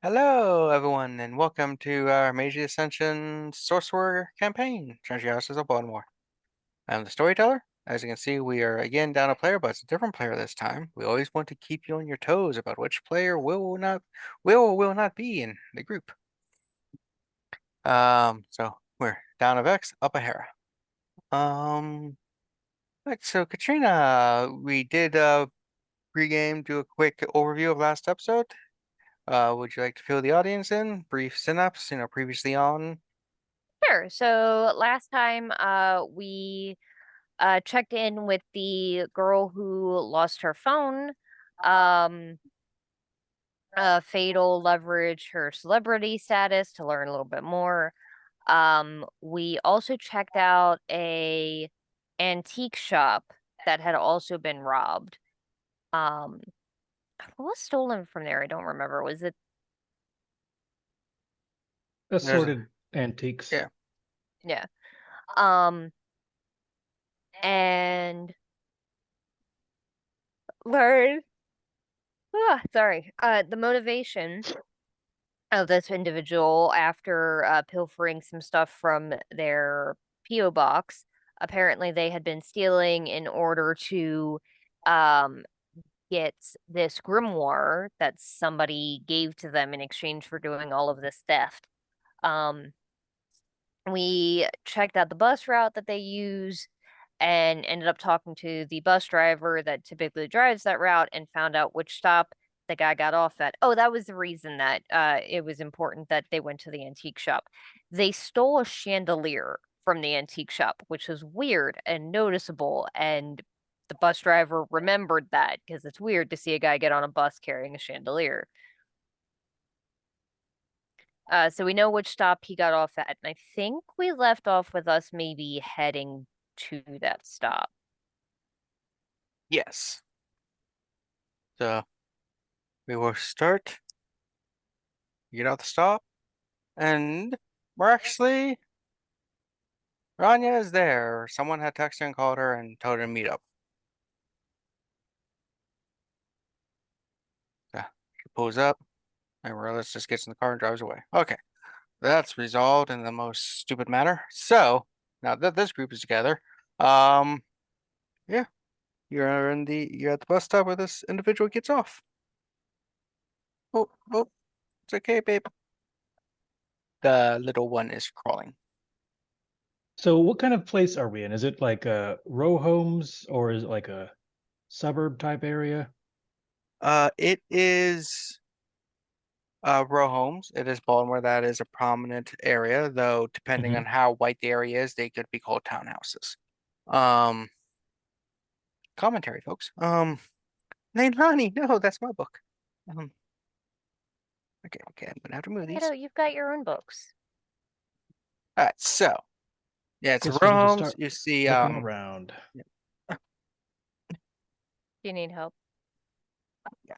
Hello, everyone, and welcome to our Mage Ascension Sorcerer campaign, Chantry House Baltimore. I'm the Storyteller. As you can see, we are again down a player, but it's a different player this time. We always want to keep you on your toes about which player will or will not be in the group. So we're down a Vex, up a Hera. Right, so Katrina, we did pregame, do a quick overview of last episode. Would you like to fill the audience in? Brief synapse, previously on. Sure. So last time we checked in with the girl who lost her phone. Um Fatal leveraged her celebrity status to learn a little bit more. We also checked out a antique shop that had also been robbed. Um what was stolen from there? I don't remember. Was it There's Assorted antiques. yeah. yeah. Um and learned the motivation of this individual after pilfering some stuff from their P.O. box. Apparently, they had been stealing in order to um, get this grimoire that somebody gave to them in exchange for doing all of this theft. Um, we checked out the bus route that they use and ended up talking to the bus driver that typically drives that route and found out which stop the guy got off at. Oh, that was the reason that it was important that they went to the antique shop. They stole a chandelier from the antique shop, which was weird and noticeable. And the bus driver remembered that because it's weird to see a guy get on a bus carrying a chandelier. So we know which stop he got off at, and I think we left off with us maybe heading to that stop. Yes. So we will start. Get out the stop, and miraculously, Ronja is there. Someone had texted and called her and told her to meet up. So she pulls up, and Amaryllis just gets in the car and drives away. Okay, that's resolved in the most stupid manner. So now that this group is together, yeah, you're at the bus stop where this individual gets off. Oh, it's okay, babe. The little one is crawling. So what kind of place are we in? Is it like a row homes or is it like a suburb type area? It is row homes. It is Baltimore. That is a prominent area, though depending on how white the area is, they could be called townhouses. Um, Commentary, folks. Leilani, no, that's my book. Um, okay, I'm gonna have to move these. You've got your own books. All right, so yeah, it's Guess we row need to homes. start You see, looking around. Do you need help? yeah.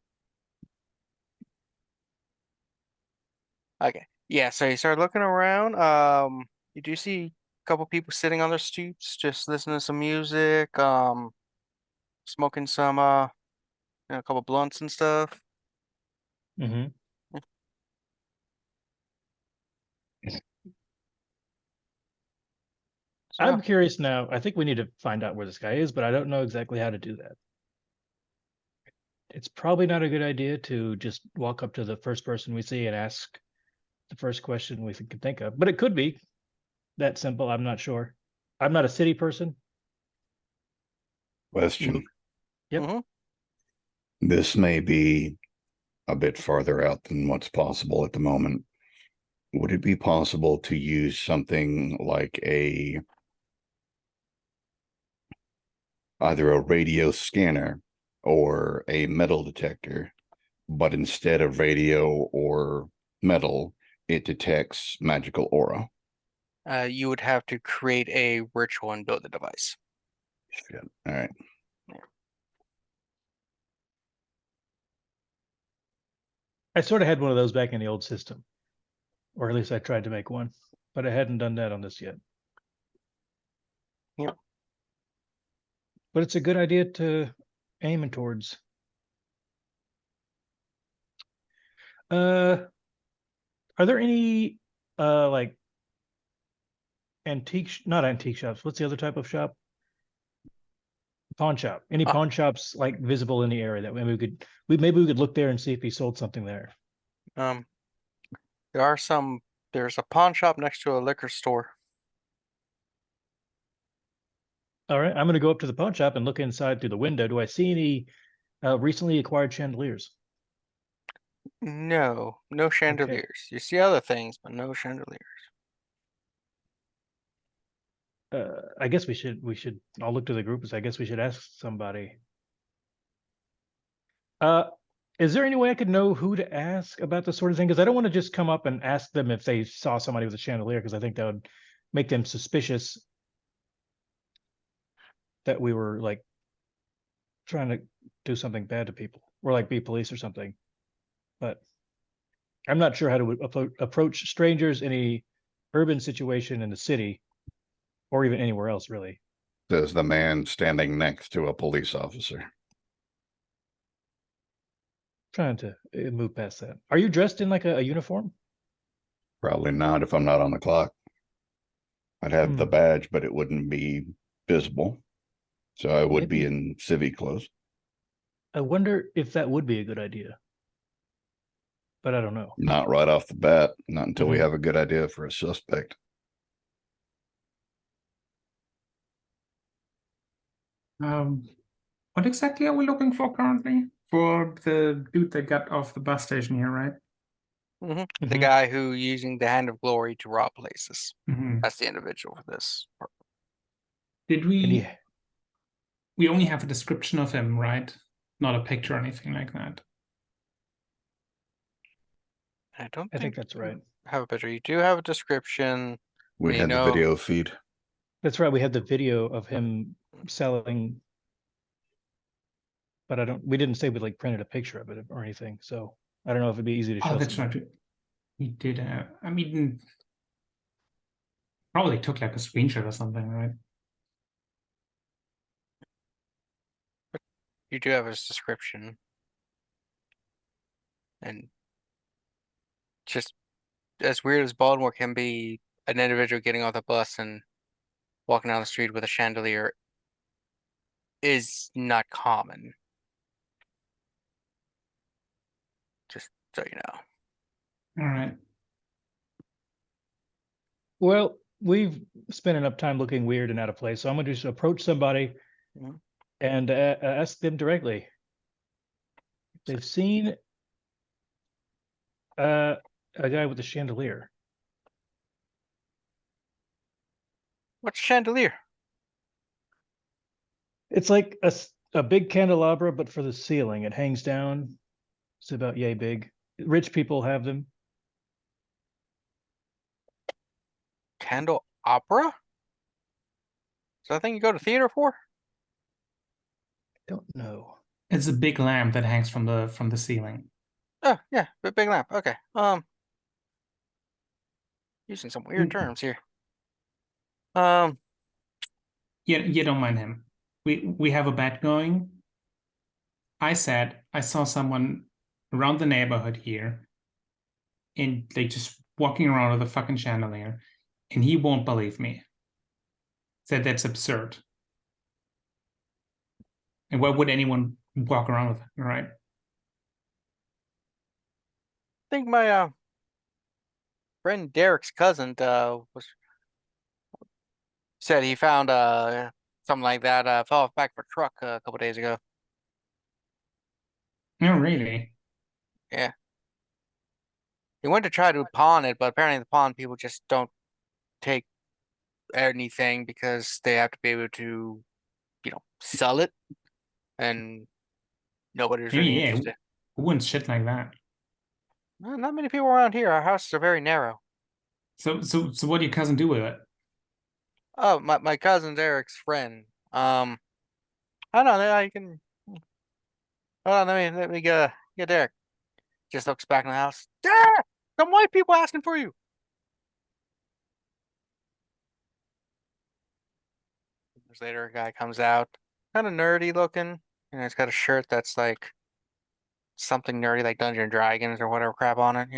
Okay. Yeah, so you start looking around. You do see a couple people sitting on their stoops, just listening to some music, smoking some a couple blunts and stuff. Mm-hmm. So I'm curious now. I think we need to find out where this guy is, but I don't know exactly how to do that. It's probably not a good idea to just walk up to the first person we see and ask the first question we can think of, but it could be that simple. I'm not sure. I'm not a city person. Question. Luke. Yep. mhm. This may be a bit farther out than what's possible at the moment. Would it be possible to use something like either a radio scanner or a metal detector, but instead of radio or metal, it detects magical aura? You would have to create a ritual and build the device. Shit. All right. I sort of had one of those back in the old system, or at least I tried to make one, but I hadn't done that on this yet. Yep. But it's a good idea to aim towards. Are there any like not antique shops? What's the other type of shop? Pawn shop. Any Uh, pawn shops like visible in the area that maybe we could look there and see if he sold something there. Um, there's a pawn shop next to a liquor store. All right, I'm gonna go up to the pawn shop and look inside through the window. Do I see any recently acquired chandeliers? No, no chandeliers. You see other things, but no chandeliers. I guess we should I'll look to the group. I guess we should ask somebody. Is there any way I could know who to ask about this sort of thing? Because I don't want to just come up and ask them if they saw somebody with a chandelier, because I think that would make them suspicious that we were like trying to do something bad to people or like be police or something. But I'm not sure how to approach strangers in a urban situation in the city or even anywhere else, really. Says the man standing next to a police officer. Trying to move past that. Are you dressed in like a uniform? Probably not if I'm not on the clock. I'd have the badge, but it wouldn't be visible. So I would be in civvy clothes. I wonder if that would be a good idea. But I don't know. Not right off the bat, not until we have a good idea for a suspect. What exactly are we looking for currently? For the dude that got off the bus station here, right? The guy who using the Hand of Glory to rob places. Mhm. That's the individual for this. Did we? We only have a description of him, right? Not a picture or anything like that. I think that's right. Have a picture. You do have a description. We had the video feed. That's right. We had the video of him selling, but we didn't say we like printed a picture of it or anything. So I don't know if it'd be easy to show. Oh, that's right. We did. I mean, probably took like a screenshot or something, right? You do have his description. And just as weird as Baltimore can be, an individual getting off the bus and walking down the street with a chandelier is not common. Just so you know. All right. Well, we've spent enough time looking weird and out of place, so I'm going to just approach somebody and ask them directly. They've seen a guy with a chandelier. What's chandelier? It's like a big candelabra, but for the ceiling. It hangs down. It's about yay big. Rich people have them. Candle opera? Is that a thing you go to theater for? I don't know. It's a big lamp that hangs from the ceiling. Oh yeah, big lamp. Okay. Using some weird terms here. Yeah, you don't mind him. We have a bet going. I said I saw someone around the neighborhood here, and they just walking around with a fucking chandelier, and he won't believe me. Said that's absurd. And why would anyone walk around with it, right? I think my friend Derek's cousin said he found something like that fell off the back of a truck a couple days ago. No, really. Yeah. He went to try to pawn it, but apparently the pawn people just don't take anything because they have to be able to, sell it, and nobody's really interested. Who wouldn't shit like that? Well, not many people around here. Our houses are very narrow. So what do your cousin do with it? Oh, my cousin Derek's friend. I don't know. You can. Hold on, let me get Derek. Just looks back in the house. Derek, some white people asking for you. Years later, a guy comes out, kind of nerdy looking, and he's got a shirt that's like something nerdy, like Dungeons and Dragons or whatever crap on it.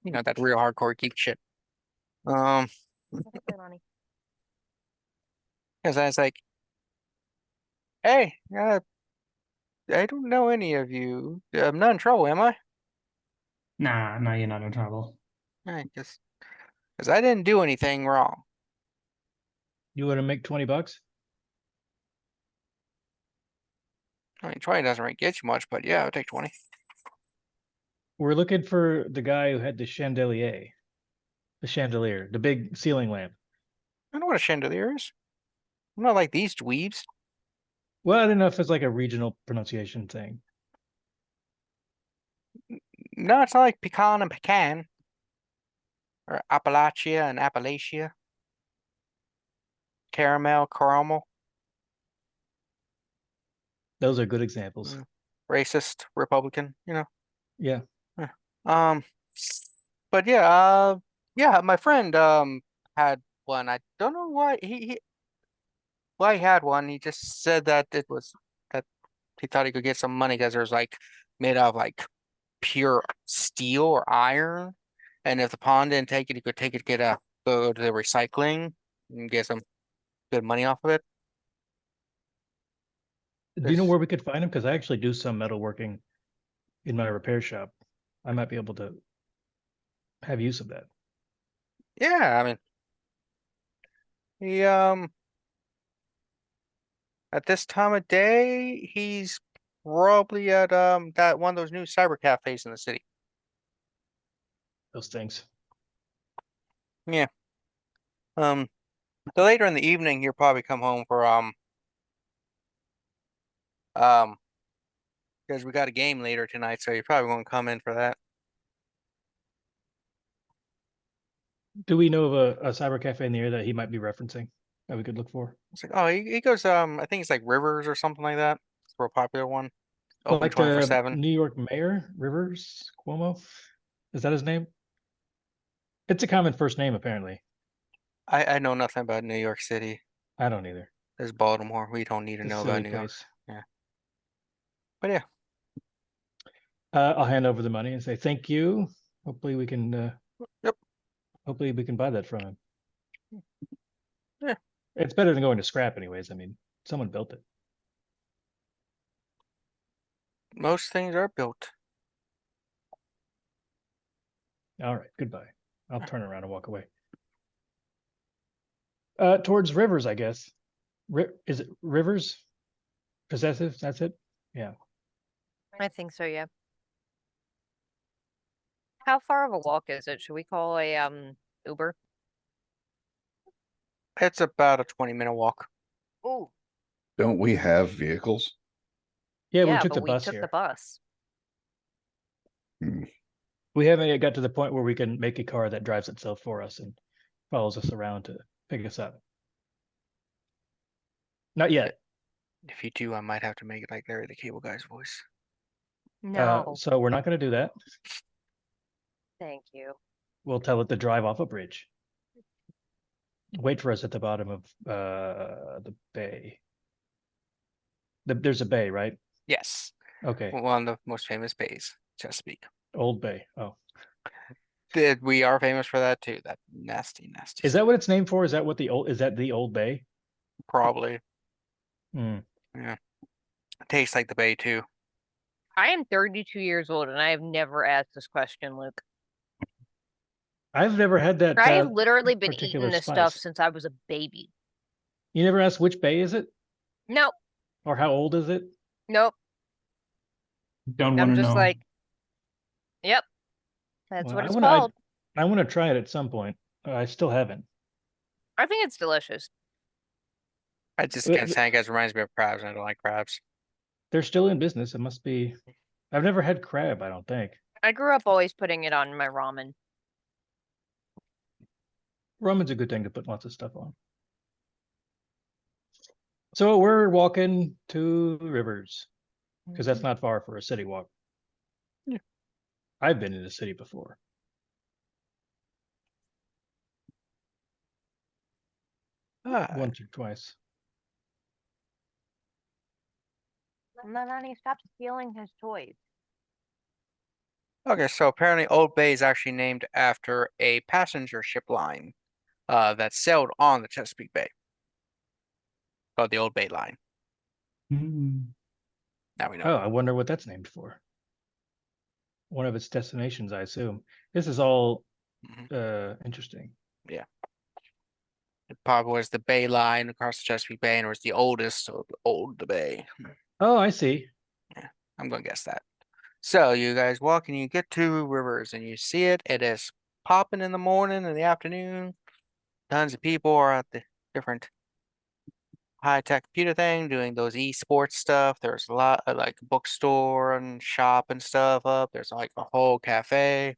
You know, that real hardcore geek shit. What's up there, Lonnie? Because I was like, hey, I don't know any of you. I'm not in trouble, am I? Nah, no, you're not in trouble. I guess because I didn't do anything wrong. You want to make $20? I mean, 20 doesn't really get you much, but yeah, I'll take 20. We're looking for the guy who had the chandelier, the big ceiling lamp. I don't know what a chandelier is. I'm not like these dweebs. Well, I don't know if it's like a regional pronunciation thing. No, it's not like pecan and pecan. Or Appalachia and Appalachia. Caramel. Those are good examples. Racist, Republican, you know. Yeah. Um, but yeah, my friend had one. I don't know why he had one. He just said that it was that he thought he could get some money because it was like made out of like pure steel or iron, and if the pawn didn't take it, he could take it, go to the recycling and get some good money off of it. Do you know This- where we could find him? Because I actually do some metalworking in my repair shop. I might be able to have use of that. Yeah, I mean, he at this time of day, he's probably at that one of those new cyber cafes in the city. Those things. Yeah. So later in the evening, he'll probably come home for um because we got a game later tonight, so you're probably gonna come in for that. Do we know of a cyber cafe in the area that he might be referencing that we could look for? It's like, oh, he goes I think it's like Rivers or something like that. It's a real popular one. Open Like 24/7. New York mayor, Rivers Cuomo? Is that his name? It's a common first name, apparently. I know nothing about New York City. I don't either. There's Baltimore. We don't need to It's a know silly about New York. place. But yeah, I'll hand over the money and say thank you. Hopefully we can Yep. hopefully we can buy that from him. Yeah. It's better than going to scrap anyways. I mean, someone built it. most things are built. All right, goodbye. I'll turn around and walk away. Towards Rivers, I guess. Is it Rivers? Possessive, that's it? Yeah. I think so, yeah. How far of a walk is it? Should we call a Uber? It's about a 20-minute walk. Oh, Don't we have vehicles? Yeah, we yeah, took but the we bus took here. the bus. We haven't yet got to the point where we can make a car that drives itself for us and follows us around to pick us up. Not yet. If you do, I might have to make it like Larry the Cable Guy's voice. No, So we're not going to do that. thank you. We'll tell it to drive off a bridge. Wait for us at the bottom of the bay. There's a bay, right? Yes, Okay, one of the most famous bays, Chesapeake. Old Bay. Oh, We are famous for that too. That nasty is stuff. that what it's named for? Is that the Old Bay? Probably. Hmm. Yeah. It tastes like the bay too. I am 32 years old and I have never asked this question, Luke. I've never had that. I have literally been particular eating this stuff spice. since I was a baby. You never asked which bay is it Nope, or how old is it? nope. Don't I'm want to just know. like, yep, that's Well, what I it's wanna- called. I want to try it at some point. I still haven't. I think it's delicious. I just Uh, can't stand it, guys. Reminds me of crabs, and I don't like crabs. They're still in business. It must be. I've never had crab, I don't think. I grew up always putting it on my ramen. Ramen's a good thing to put lots of stuff on. So we're walking to Rivers because that's not far for a city walk. Yeah. I've been in the city before. Once or twice. Melanie, stop stealing his toys. Okay, so apparently Old Bay is actually named after a passenger ship line that sailed on the Chesapeake Bay, called the Old Bay Line. Now we know. Oh, I wonder what that's named for. One of its destinations, I assume. This is all interesting. It probably was the Bay Line across the Chesapeake Bay, and it was the oldest, so the Bay. Oh, I see. I'm gonna guess that. So you guys walk and you get to Rivers and you see it. It is popping in the morning and the afternoon. Tons of people are at the different high-tech computer thing doing those esports stuff. There's a lot of like bookstore and shop and stuff up. There's like a whole cafe.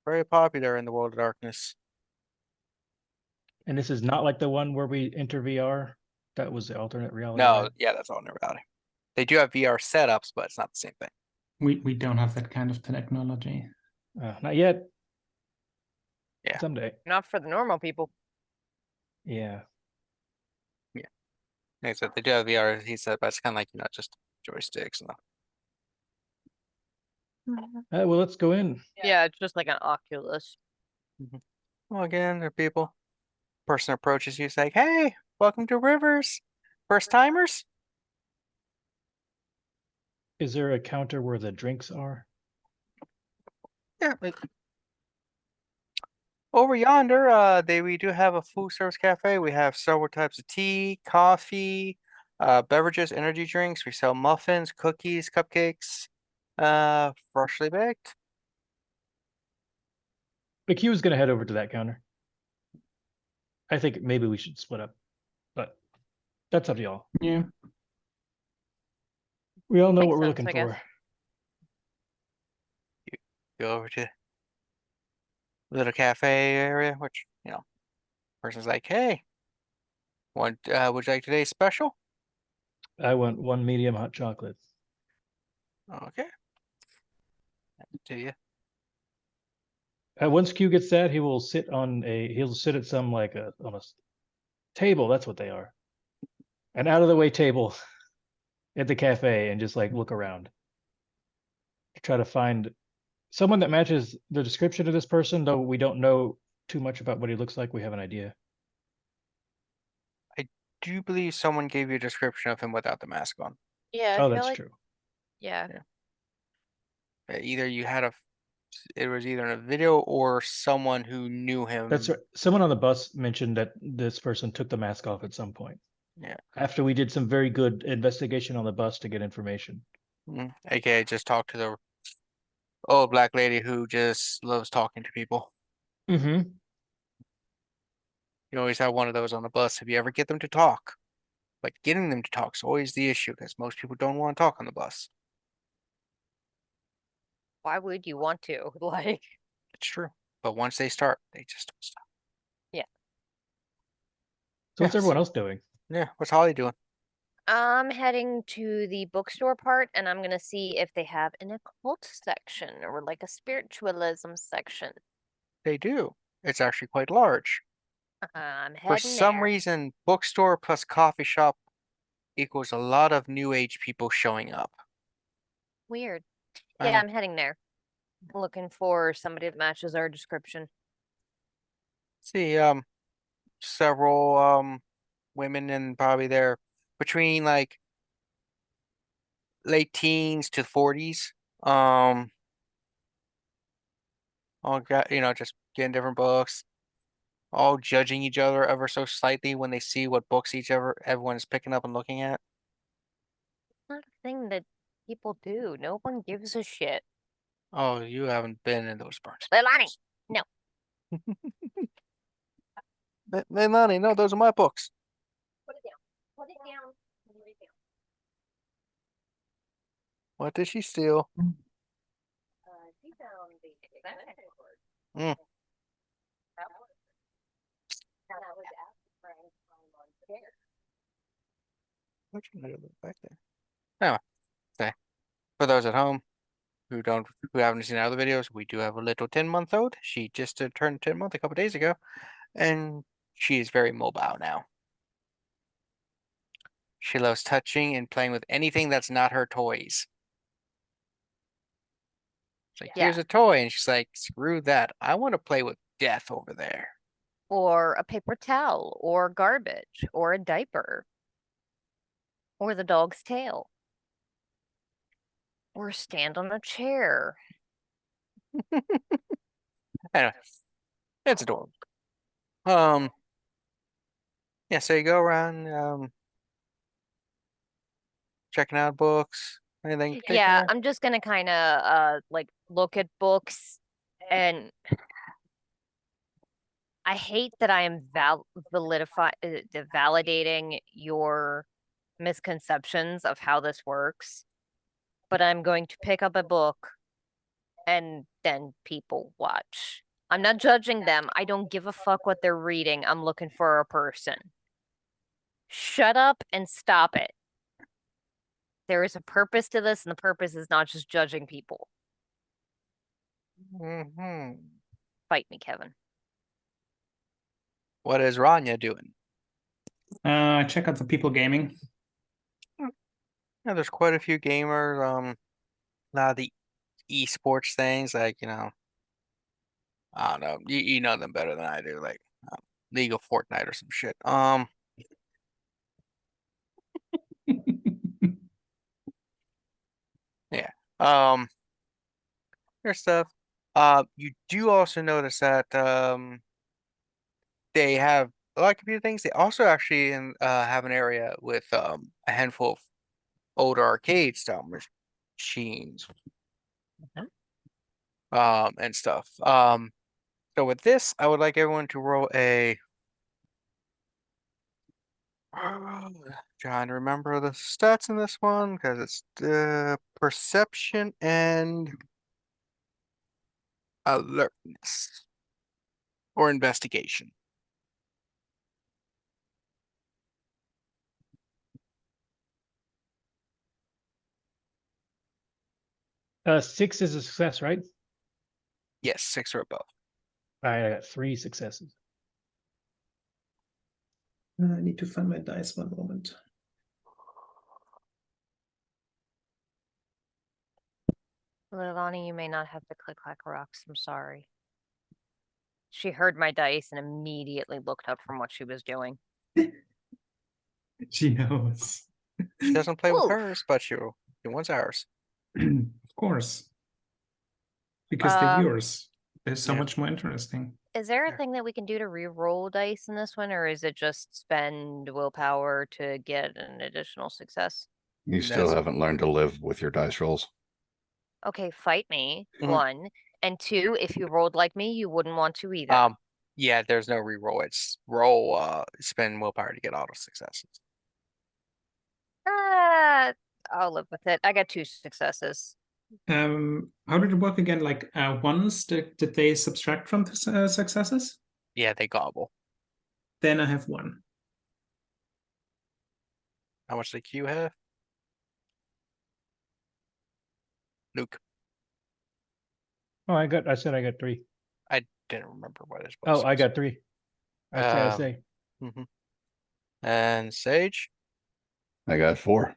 Very popular in the world of darkness. And this is not like the one where we enter VR. That was the alternate reality. No, right? yeah, that's all in reality. They do have VR setups, but it's not the same thing. We don't have that kind of technology. Not yet. Yeah. Someday. Not for the normal people. Yeah. Like I said, they do have VR, he said, but it's kind of like, just joysticks and Well, let's go in. Yeah, it's just like an Oculus. well, again, there are people. Person approaches you, it's like, hey, welcome to Rivers. First timers? Is there a counter where the drinks are? Yeah. Over yonder, we do have a food service cafe. We have several types of tea, coffee, beverages, energy drinks. We sell muffins, cookies, cupcakes, freshly baked. McHugh is going to head over to that counter. I think maybe we should split up, but that's up to y'all. Yeah. We all know Makes what we're sense, looking I guess. for. Go over to little cafe area, which, person's like, hey, would you like today's special? I want one medium hot chocolate. Okay. Do you? Once Q gets that, he'll sit at some like on a table. That's what they are. An out of the way table at the cafe and just like look around. Try to find someone that matches the description of this person, though we don't know too much about what he looks like. We have an idea. Do you believe someone gave you a description of him without the mask on? Yeah, I Oh, feel that's like, true. yeah. Either you had it was either in a video or someone who knew him. That's right. Someone on the bus mentioned that this person took the mask off at some point. Yeah. After we did some very good investigation on the bus to get information. AKA just talk to the old black lady who just loves talking to people. Mm-hmm. You always have one of those on the bus if you ever get them to talk. But getting them to talk is always the issue because most people don't want to talk on the bus. Why would you want to? Like, It's true. But once they start, they just don't stop. So what's Yes. everyone else doing? Yeah, what's Holly doing? I'm heading to the bookstore part and I'm gonna see if they have an occult section or like a spiritualism section. They do. It's actually quite large. I'm For heading some there. reason, bookstore plus coffee shop equals a lot of new age people showing up. Weird. I Yeah, know. I'm heading there. Looking for somebody that matches our description. See, several women and probably they're between like late teens to 40s. All got, just getting different books, all judging each other ever so slightly when they see what books everyone is picking up and looking at. Not a thing that people do. No one gives a shit. Oh, you haven't been in those bars. Leilani, no. Leilani, no, those are my books. Put it down. Put it down. Put it down. What did she steal? She found the extension cord. Mm. That was after Frank's time on chair. Which one did I look back there? Anyway, okay. For those at home who haven't seen other videos, we do have a little 10-month-old. She just turned 10 months a couple days ago, and she is very mobile now. She loves touching and playing with anything that's not her toys. It's like, Yeah. here's a toy. And she's like, screw that. I want to play with death over there. Or a paper towel, or garbage, or a diaper, or the dog's tail, or stand on a chair. Anyway, it's adorable. Yeah, so you go around checking out books, anything Yeah, particular? I'm just gonna kind of like look at books, and I hate that I am validating your misconceptions of how this works, but I'm going to pick up a book and then people watch. I'm not judging them. I don't give a fuck what they're reading. I'm looking for a person. Shut up and stop it. There is a purpose to this, and the purpose is not just judging people. Hmm. Fight me, Kevin. What is Ronja doing? Check out the people gaming. Yeah, there's quite a few gamers. A lot of the esports things, like, I don't know. You know them better than I do, like League of Fortnite or some shit. Yeah. There's stuff. You do also notice that they have a lot of computer things. They also actually have an area with a handful of older arcade style machines and stuff. So with this, I would like everyone to roll a trying to remember the stats in this one because it's perception and alertness or investigation. Six is a success, right? Yes, 6 or above. All right, I got 3 successes. I need to find my dice 1 moment. Lilani, you may not have the click clack rocks. I'm sorry. She heard my dice and immediately looked up from what she was doing. She knows. She doesn't play with Oof. hers, but she wants ours. Of course. Because they're yours. They're so Yeah. much more interesting. Is there a Yeah. thing that we can do to re-roll dice in this one, or is it just spend willpower to get an additional success? You still That's- haven't learned to live with your dice rolls. Okay, fight me, Mhm. 1. And 2, if you rolled like me, you wouldn't want to either. Yeah, there's no reroll. It's roll spend willpower to get auto successes. I'll live with it. I got 2 successes. How did it work again? Like ones, did they subtract from the successes? Yeah, they gobble. Then I have 1. How much do you have? Luke. Oh, I said I got 3. I didn't remember what it Oh, was. I got 3. I was trying to say. Mhm. And Sage? I got 4.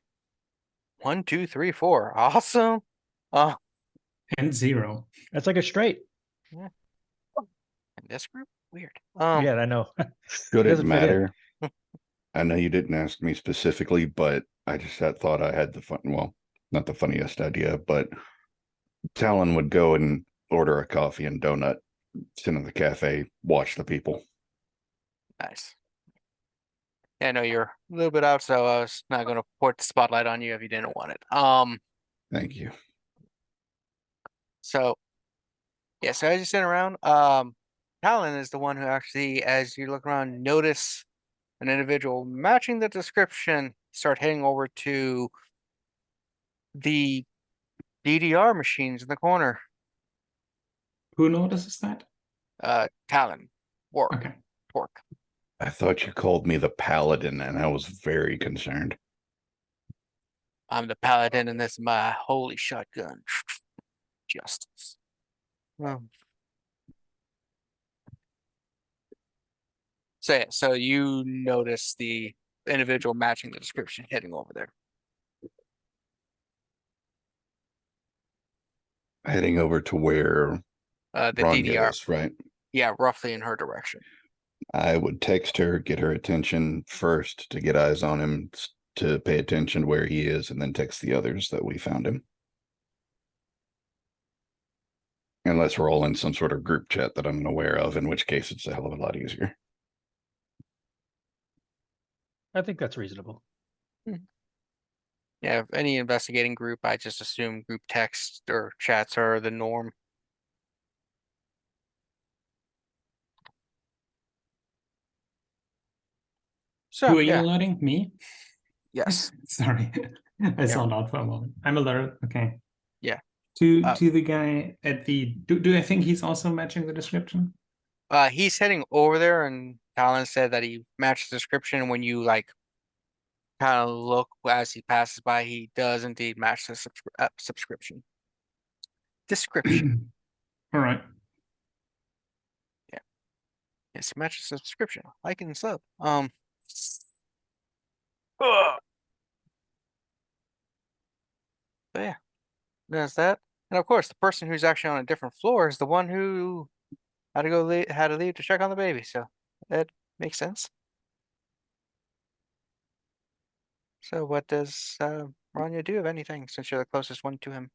1, 2, 3, 4. Awesome. And 0. That's like a straight. In this group? Weird. Yeah, I know. Should it Doesn't fit in. matter? I know you didn't ask me specifically, but I just thought I had the fun. Well, not the funniest idea, but Talon would go and order a coffee and donut, sit in the cafe, watch the people. Nice. Yeah, I know you're a little bit out, so I was not going to put the spotlight on you if you didn't want it. Thank you. So yeah, so as you sit around, Talon is the one who actually, as you look around, notice an individual matching the description, start heading over to the DDR machines in the corner. Who notices that? Talon. Roark. Okay. Roark. I thought you called me the paladin, and I was very concerned. I'm the paladin, and this is my holy shotgun. Justice. So yeah, so you notice the individual matching the description heading over there. Heading over to where The Ronja DDR. is, right? Yeah, roughly in her direction. I would text her, get her attention first to get eyes on him, to pay attention where he is, and then text the others that we found him. Unless we're all in some sort of group chat that I'm unaware of, in which case it's a hell of a lot easier. I think that's reasonable. Yeah, if any investigating group, I just assume group text or chats are the norm. So, Who are you yeah, alerting? Me? yes. Sorry. I zoned out for a moment. I'm alert. Okay. Yeah. To the guy at the do I think he's also matching the description? He's heading over there, and Talon said that he matched the description. When you like kind of look as he passes by, he does indeed match the subscription. Description. All right. Yes, he matches the subscription. Like and sub. Ugh. But yeah, there's that. And of course, the person who's actually on a different floor is the one who had to had to leave to check on the baby. So that makes sense. So what does Ronja do, if anything, since you're the closest one to him?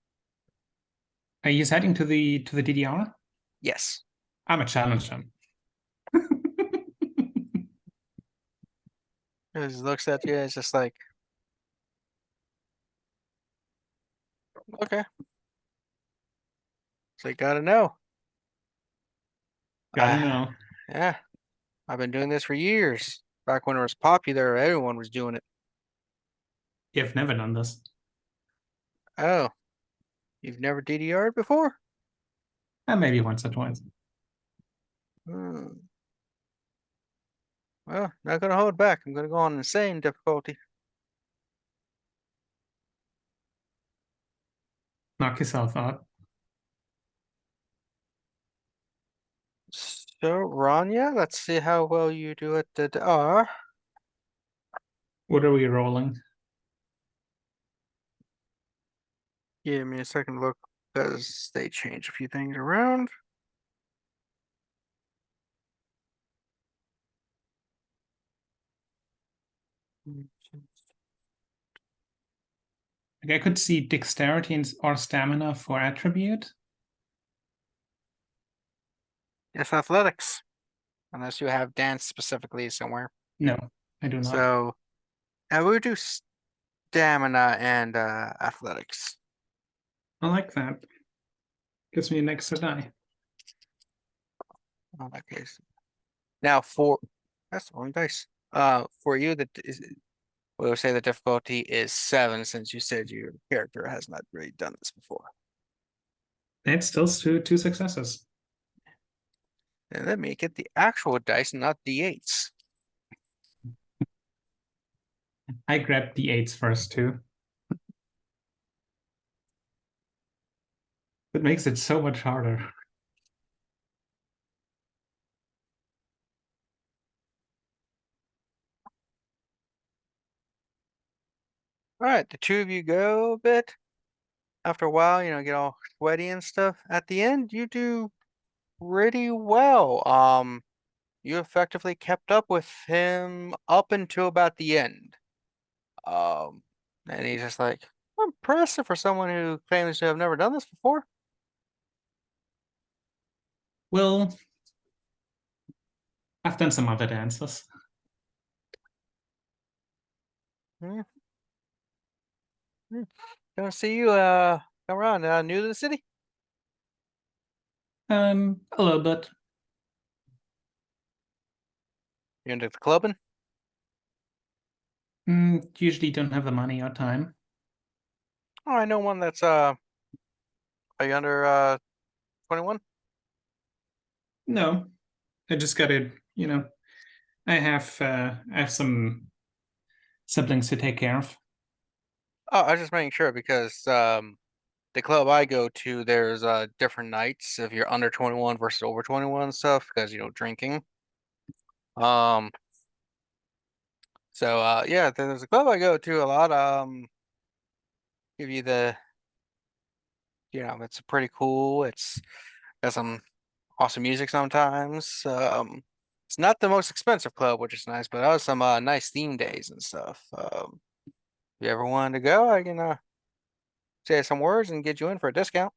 He's heading to the DDR. Yes. I'm a challenge him. He just looks at you. It's just like, okay. So you gotta know. Gotta know. Yeah, I've been doing this for years. Back when it was popular, everyone was doing it. You've never done this. Oh, you've never DDR'd before? Maybe once or twice. Hmm. Well, not gonna hold back. I'm gonna go on insane difficulty. Knock yourself out. So, Rania, let's see how well you do at the R. What are we rolling? Give me a second look, because they changed a few things around. Like I could see dexterity or stamina for attribute. Yes, athletics. Unless you have dance specifically somewhere. No, I do not. So, I would do stamina and athletics. I like that. Gives me an extra die. In that case. Now that's the wrong dice. For you that is, we'll say the difficulty is 7, since you said your character has not really done this before. It's still two successes. And let me get the actual dice, not d8s. I grabbed the 8s first too. It makes it so much harder. All right, the two of you go a bit. After a while, get all sweaty and stuff. At the end, you do pretty well. You effectively kept up with him up until about the end. And he's just like, impressive for someone who claims to have never done this before. Well, I've done some other dances. Don't see you come around. New to the city? A little bit. You into the clubbing? Usually don't have the money or time. Oh, I know one that's are you under 21? No, I just got to, I have some siblings to take care of. Oh, I was just making sure, because the club I go to, there's different nights if you're under 21 versus over 21 and stuff, because drinking. So yeah, there's a club I go to a lot. Give it's pretty cool. It's got some awesome music sometimes. It's not the most expensive club, which is nice, but it has some nice theme days and stuff. If you ever wanted to go, I can say some words and get you in for a discount.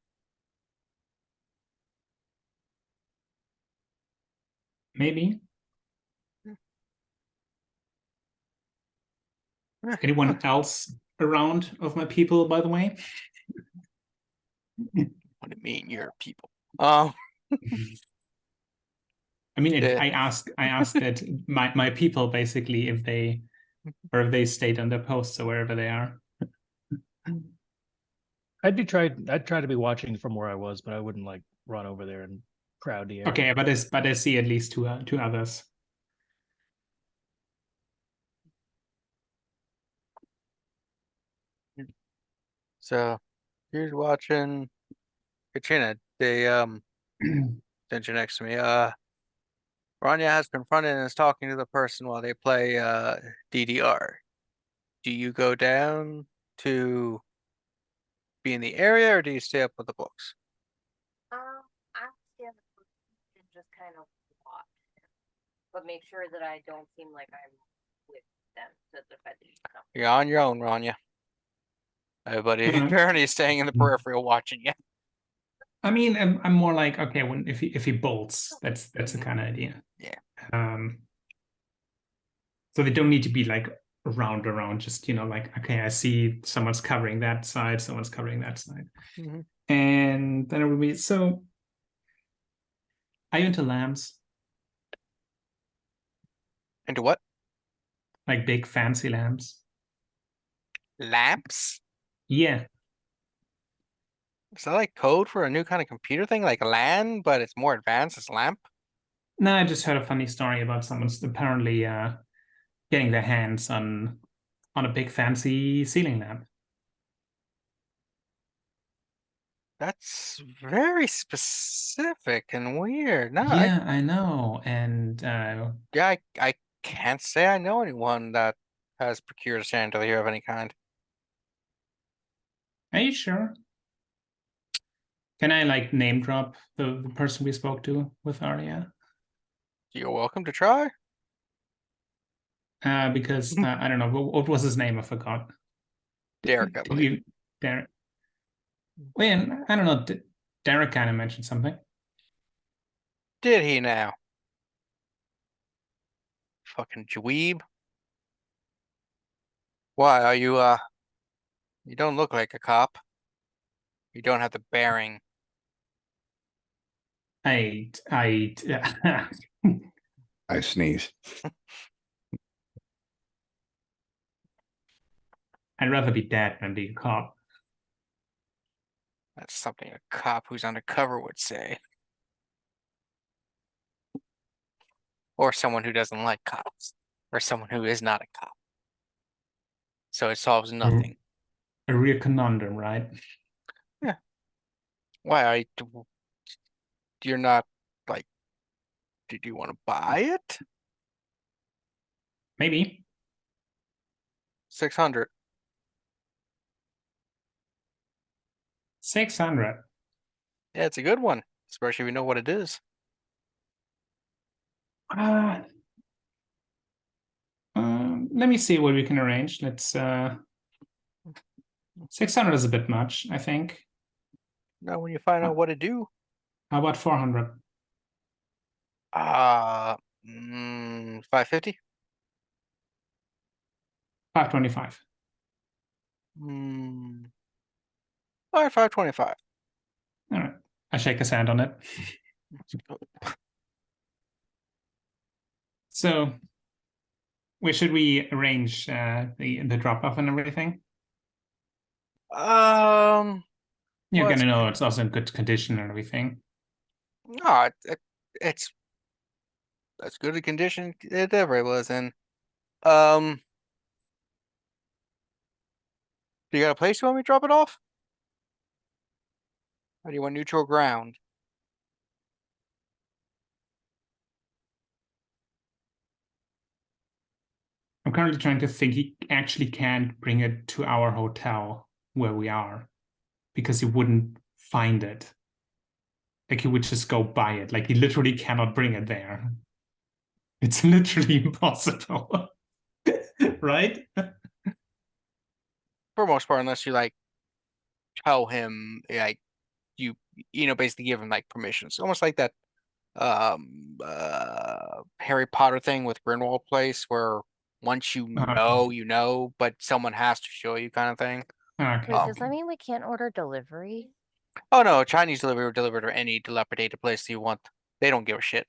Maybe. Eh, Anyone else around of my people, by the way? What do you mean, your people? Um, I mean, Yeah. I asked that my people basically if they stayed on their posts or wherever they are. I'd try to be watching from where I was, but I wouldn't like run over there and crowd the area. Okay, but I see at least two others. So here's watching Katrina. They sent you next to me. Ronja has confronted and is talking to the person while they play DDR. Do you go down to be in the area or do you stay up with the books? I stand and just kind of watch, but make sure that I don't seem like I'm with them to defend them. You're on your own, Ronja. Everybody Mhm. apparently is staying in the peripheral watching you. I mean, I'm more like, okay, when if he bolts, that's the kind of idea. Yeah. So they don't need to be like around, just like, okay, I see someone's covering that side, someone's covering that side. Mhm. And then it would be, so are you into lambs? Into what? Like big fancy lambs? Lamps? Yeah. Is that like code for a new kind of computer thing, like LAN, but it's more advanced as lamp? No, I just heard a funny story about someone's apparently getting their hands on a big fancy ceiling lamp. That's very specific and weird. No, Yeah, I know. And yeah, I can't say I know anyone that has procured a chandelier of any kind. are you sure? Can I like name drop the person we spoke to with Arya? You're welcome to try. Because I don't know what was his name. I forgot. Derek, I Did believe. you, Derek? Wait, I don't know. Derek kind of mentioned something. Did he now? Fucking dweeb. Why are you you don't look like a cop. You don't have the bearing. I I sneeze. I'd rather be dead than be a cop. That's something a cop who's undercover would say. Or someone who doesn't like cops. Or someone who is not a cop. So it solves nothing. A real conundrum, right? Yeah. Why are you're not like, did you want to buy it? Maybe. 600. 600. Yeah, it's a good one, especially if you know what it is. Let me see what we can arrange. Let's 600 is a bit much, I think. Now when you find out what to do. How about 400? 550? 525. All right, 525. All right. I shake his hand on it. So where should we arrange the drop off and everything? You're Well, gonna know it's also in good condition and everything. no, it's as good a condition it ever was in. Do you got a place you want me to drop it off? Or do you want neutral ground? I'm currently trying to think he actually can't bring it to our hotel where we are because he wouldn't find it. Like he would just go buy it. Like he literally cannot bring it there. It's literally impossible. Right? For most part, unless you like tell him like basically give him like permissions. Almost like that Harry Potter thing with Grindelwald Place where once you know, but someone has to show you kind of thing. Okay. Wait, does that mean we can't order delivery? Oh no, Chinese delivery or delivered or any dilapidated place you want. They don't give a shit.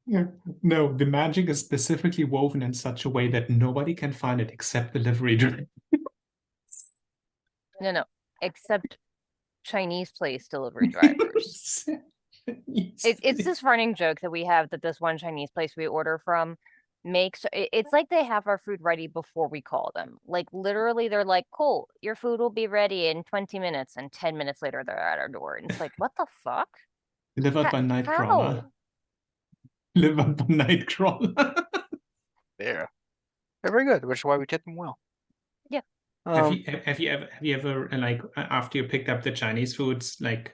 Yeah. No, the magic is specifically woven in such a way that nobody can find it except delivery driver. No, except Chinese place delivery drivers. It's this running joke that we have that this one Chinese place we order from makes it's like they have our food ready before we call them. Like literally they're like, cool, your food will be ready in 20 minutes, and 10 minutes later they're at our door. And it's like, what the fuck? Delivered by Nightcrawler. How? Delivered by Nightcrawler. They're very good, which is why we tip them well. Yeah. Have you ever like after you picked up the Chinese foods like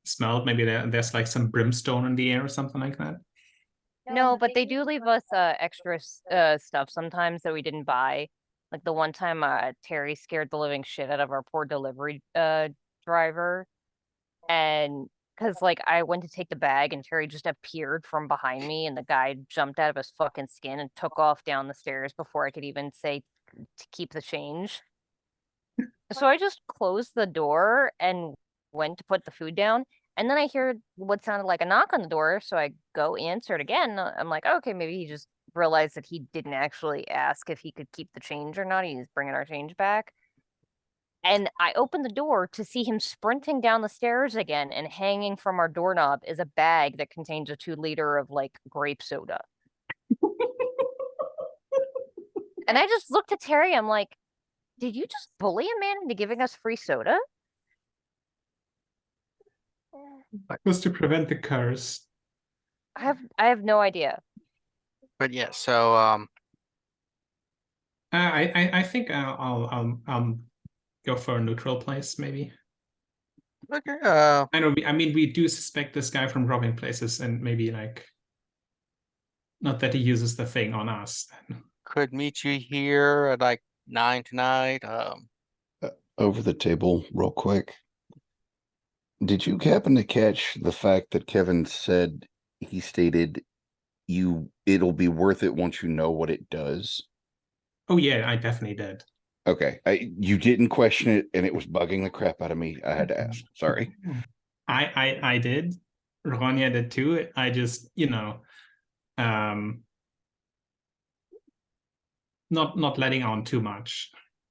smelled maybe there's like some brimstone in the air or something like that? No, but they do leave us extra stuff sometimes that we didn't buy. Like the one time Terry scared the living shit out of our poor delivery driver. And because like I went to take the bag and Terry just appeared from behind me and the guy jumped out of his fucking skin and took off down the stairs before I could even say to keep the change. So I just closed the door and went to put the food down. And then I hear what sounded like a knock on the door. So I go answer it again. I'm like, okay, maybe he just realized that he didn't actually ask if he could keep the change or not. He's bringing our change back. And I opened the door to see him sprinting down the stairs again, and hanging from our doorknob is a bag that contains a 2-liter of like grape soda. And I just looked at Terry. I'm like, did you just bully a man into giving us free soda? Was to prevent the curse. I have no idea. But yeah, so I think I'll go for a neutral place maybe. okay, I know. I mean, we do suspect this guy from robbing places, and maybe like, not that he uses the thing on us. could meet you here at like 9 tonight. Over the table real quick. Did you happen to catch the fact that Kevin said he stated it'll be worth it once you know what it does? Oh yeah, I definitely did. Okay. You didn't question it and it was bugging the crap out of me. I had to ask. Sorry. I did. Ronja did too. I just, not letting on too much.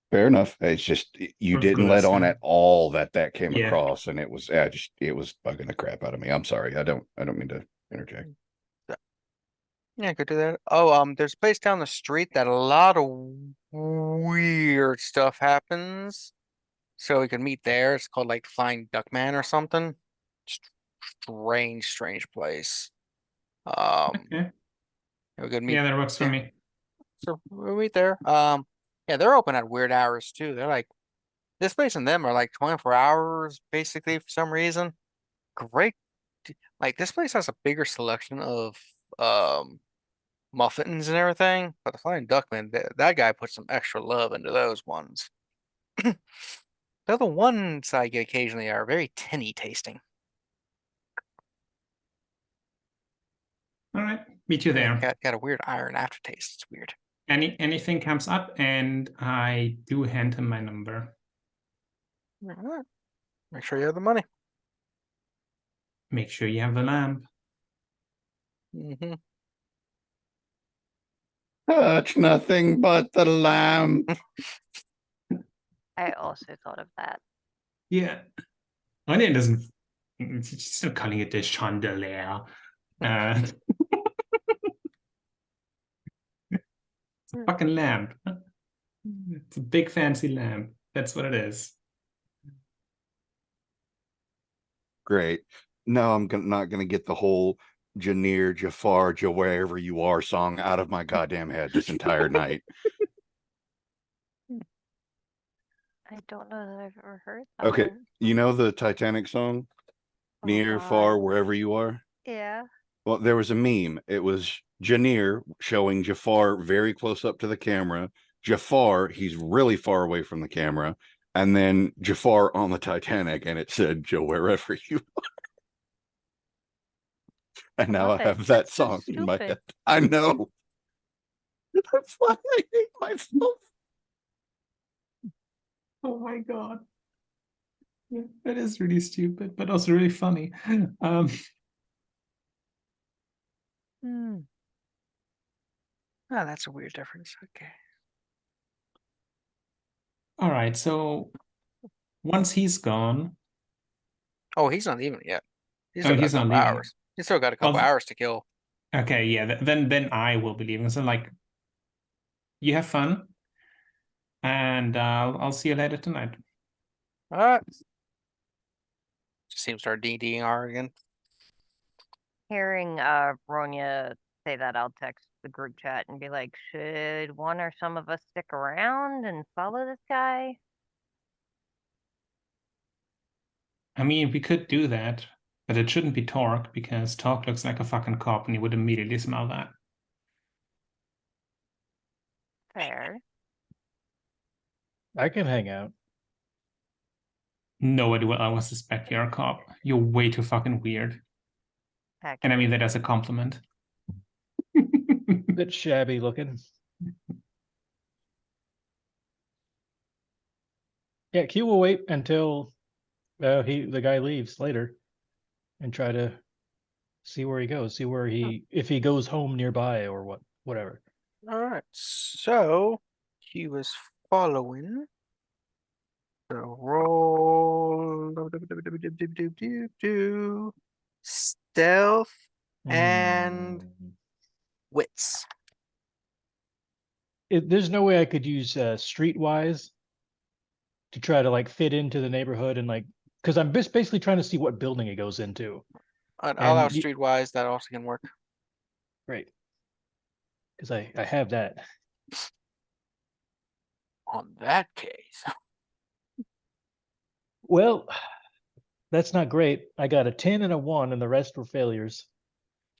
Fair enough. It's just you For didn't let this, on yeah. at all that came Yeah. across, and it was bugging the crap out of me. I'm sorry. I don't mean to interject. Yeah, could do that. Oh, there's a place down the street that a lot of weird stuff happens. So we could meet there. It's called like Flying Duckman or something. Strange place. Okay. We could meet. Yeah, that works for yeah. me. So we'll meet there. Yeah, they're open at weird hours too. They're like this place and them are like 24 hours basically for some reason. Great. Like this place has a bigger selection of muffins and everything, but the Flying Duckman, that guy put some extra love into those ones. The other ones I get occasionally are very tinny tasting. All right, meet you there. Got a weird iron aftertaste. It's weird. Anything comes up, and I do hand him my number. All right. Make sure you have the money. Make sure you have the lamp. Mm-hmm. Touch nothing but the lamp. I also thought of that. Yeah. Onion doesn't. She's still calling it the chandelier. It's a fucking lamp. It's a big fancy lamp. That's what it is. Great. No, I'm not gonna get the whole Janir, Jafar, wherever you are song out of my goddamn head this entire night. I don't know that I've ever heard that Okay, one. you know the Titanic song, Oh, "Near, God. Far, Wherever You Are"? Yeah. Well, there was a meme. It was Janir showing Jafar very close up to the camera. Jafar, he's really far away from the camera. And then Jafar on the Titanic, and it said, "Joe, wherever you are." And now I love it. have that That's so song in my stupid. head. I know. That's why I hate myself. Oh my god. Yeah, that is really stupid, but also really funny. Um, Hmm. Oh, that's a weird difference. Okay. all right, so once he's gone, Oh, he's not even yet. He's oh, still got a he's not couple leaving. hours. He's still got a Well, couple hours to kill. okay, yeah, then I will be leaving. So like, you have fun, and I'll see you later tonight. All right. Just seems to start DDR again. Hearing Ronja say that, I'll text the group chat and be like, should one or some of us stick around and follow this guy? I mean, we could do that, but it shouldn't be Torque because Torque looks like a fucking cop, and you would immediately smell that. Fair. I can hang out. Nobody will ever suspect you're a cop. You're way too fucking weird. Heck, And I mean that as a compliment. Bit shabby looking. Yeah, Q will wait until the guy leaves later and try to see where he goes, see where if he goes home nearby or whatever. All right. So he was following. So roll stealth and wits. There's no way I could use streetwise to try to like fit into the neighborhood and like because I'm basically trying to see what building it goes into. I'll And allow streetwise. That also can work. Great, because I have that. On that case, Well, that's not great. I got a 10 and a 1, and the rest were failures.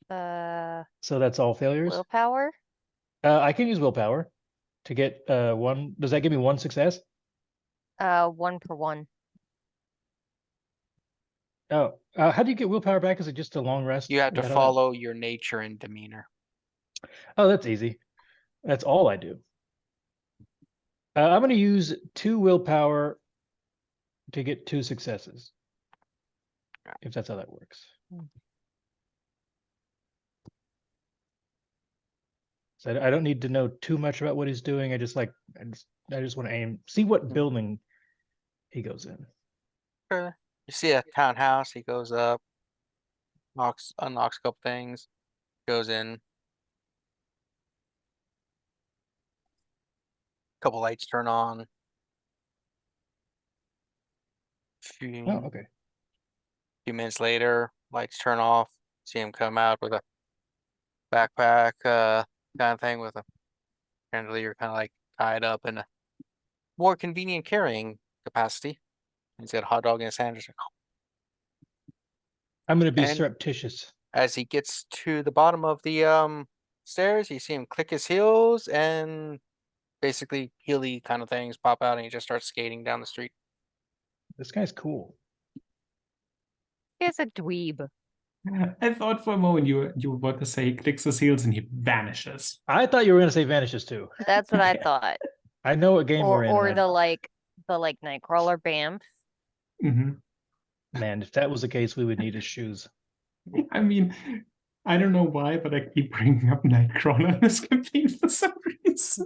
So that's all failures. willpower? I can use willpower to get one. Does that give me one success? 1 per 1. Oh, how do you get willpower back? Is it just a long rest? you have Is to that how that- follow your nature and demeanor. Oh, that's easy. That's all I do. I'm going to use 2 willpower to get 2 successes. If that's how that works. So I don't need to know too much about what he's doing. I just want to aim, see what building he goes in. You see a townhouse. He goes up, unlocks a couple things, goes in. Couple lights turn on. Oh, okay. Few minutes later, lights turn off. See him come out with a backpack, kind of thing with a chandelier, kind of like tied up in a more convenient carrying capacity. He's got a hot dog in his hand. Just like, I'm going to be And- surreptitious. as he gets to the bottom of the stairs, you see him click his heels and basically heely kind of things pop out, and he just starts skating down the street. This guy's cool. He's a dweeb. I thought for a moment you were about to say he clicks his heels and he vanishes. I thought you were going to say vanishes too. That's what I thought. I know what game we're in. Or and the Nightcrawler Bamf. Mm-hmm. Man, if that was the case, we would need his shoes. I mean, I don't know why, but I keep bringing up Nightcrawler in this campaign for some reason.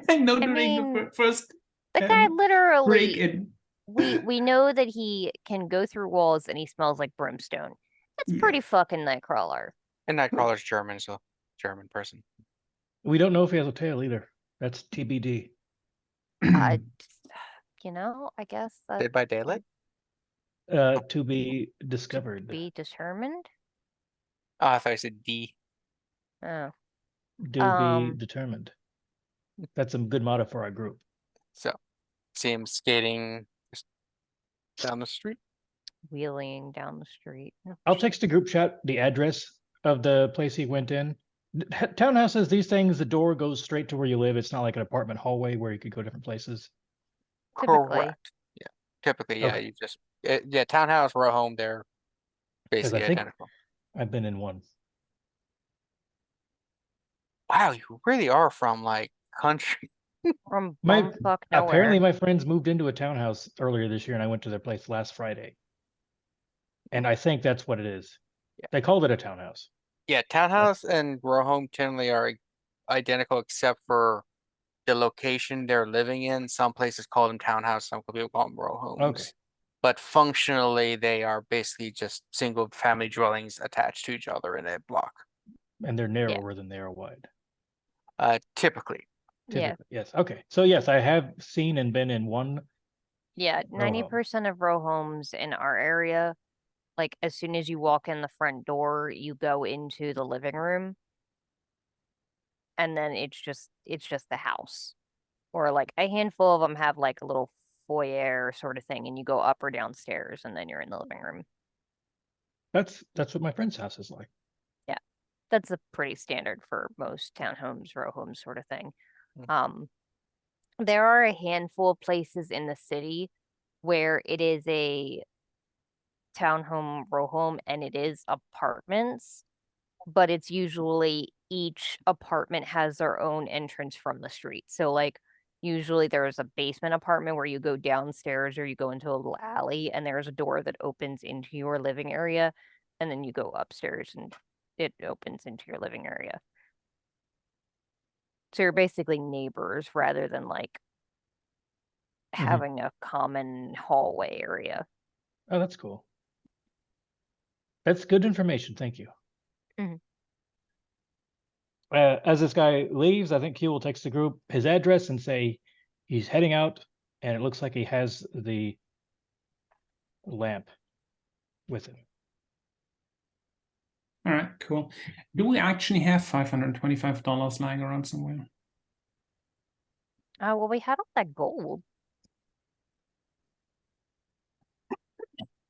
I know during mean, the first The guy break literally, in. we know that he can go through walls and he smells like brimstone. That's Yeah. pretty fucking Nightcrawler. And Nightcrawler's German, so German person. We don't know if he has a tail either. That's TBD. I guess that Dead by Daylight? To be discovered. be determined. Oh, I thought you said D. Oh, To be determined. That's a good motto for our group. So See him skating just down the street. Wheeling down the street. I'll text the group chat the address of the place he went in. Townhouses, these things, the door goes straight to where you live. It's not like an apartment hallway where you could go different places. Typically. Correct. Yeah. Typically, yeah. Okay. You just yeah. Townhouse, row home. They're Because I basically think identical. I've been in one. Wow, you really are from like country. From My bumfuck apparently nowhere. my friends moved into a townhouse earlier this year, and I went to their place last Friday. And I think that's what it is. Yeah. They called it a townhouse. Yeah, townhouse and row home generally are identical except for the location they're living in. Some places call them townhouse, some people call them row homes. Okay. But functionally, they are basically just single family dwellings attached to each other in a block. And they're narrower than they are wide. Typically. Yeah. Typically. Yes. Okay. So yes, I have seen and been in one. Yeah, Row home. 90% of row homes in our area, like as soon as you walk in the front door, you go into the living room. And then it's just the house. Or like a handful of them have like a little foyer sort of thing, and you go up or downstairs and then you're in the living room. That's what my friend's house is like. That's a pretty standard for most townhomes, row homes sort of thing. Mm. There are a handful of places in the city where it is a townhome, row home, and it is apartments, but it's usually each apartment has their own entrance from the street. So like usually there's a basement apartment where you go downstairs or you go into a little alley and there's a door that opens into your living area, and then you go upstairs and it opens into your living area. So you're basically neighbors rather than like having a common hallway area. Oh, that's cool. That's good information. Thank you. Mhm. As this guy leaves, I think he will text the group his address and say he's heading out, and it looks like he has the lamp with him. All right, cool. Do we actually have $525 lying around somewhere? Well, we had all that gold.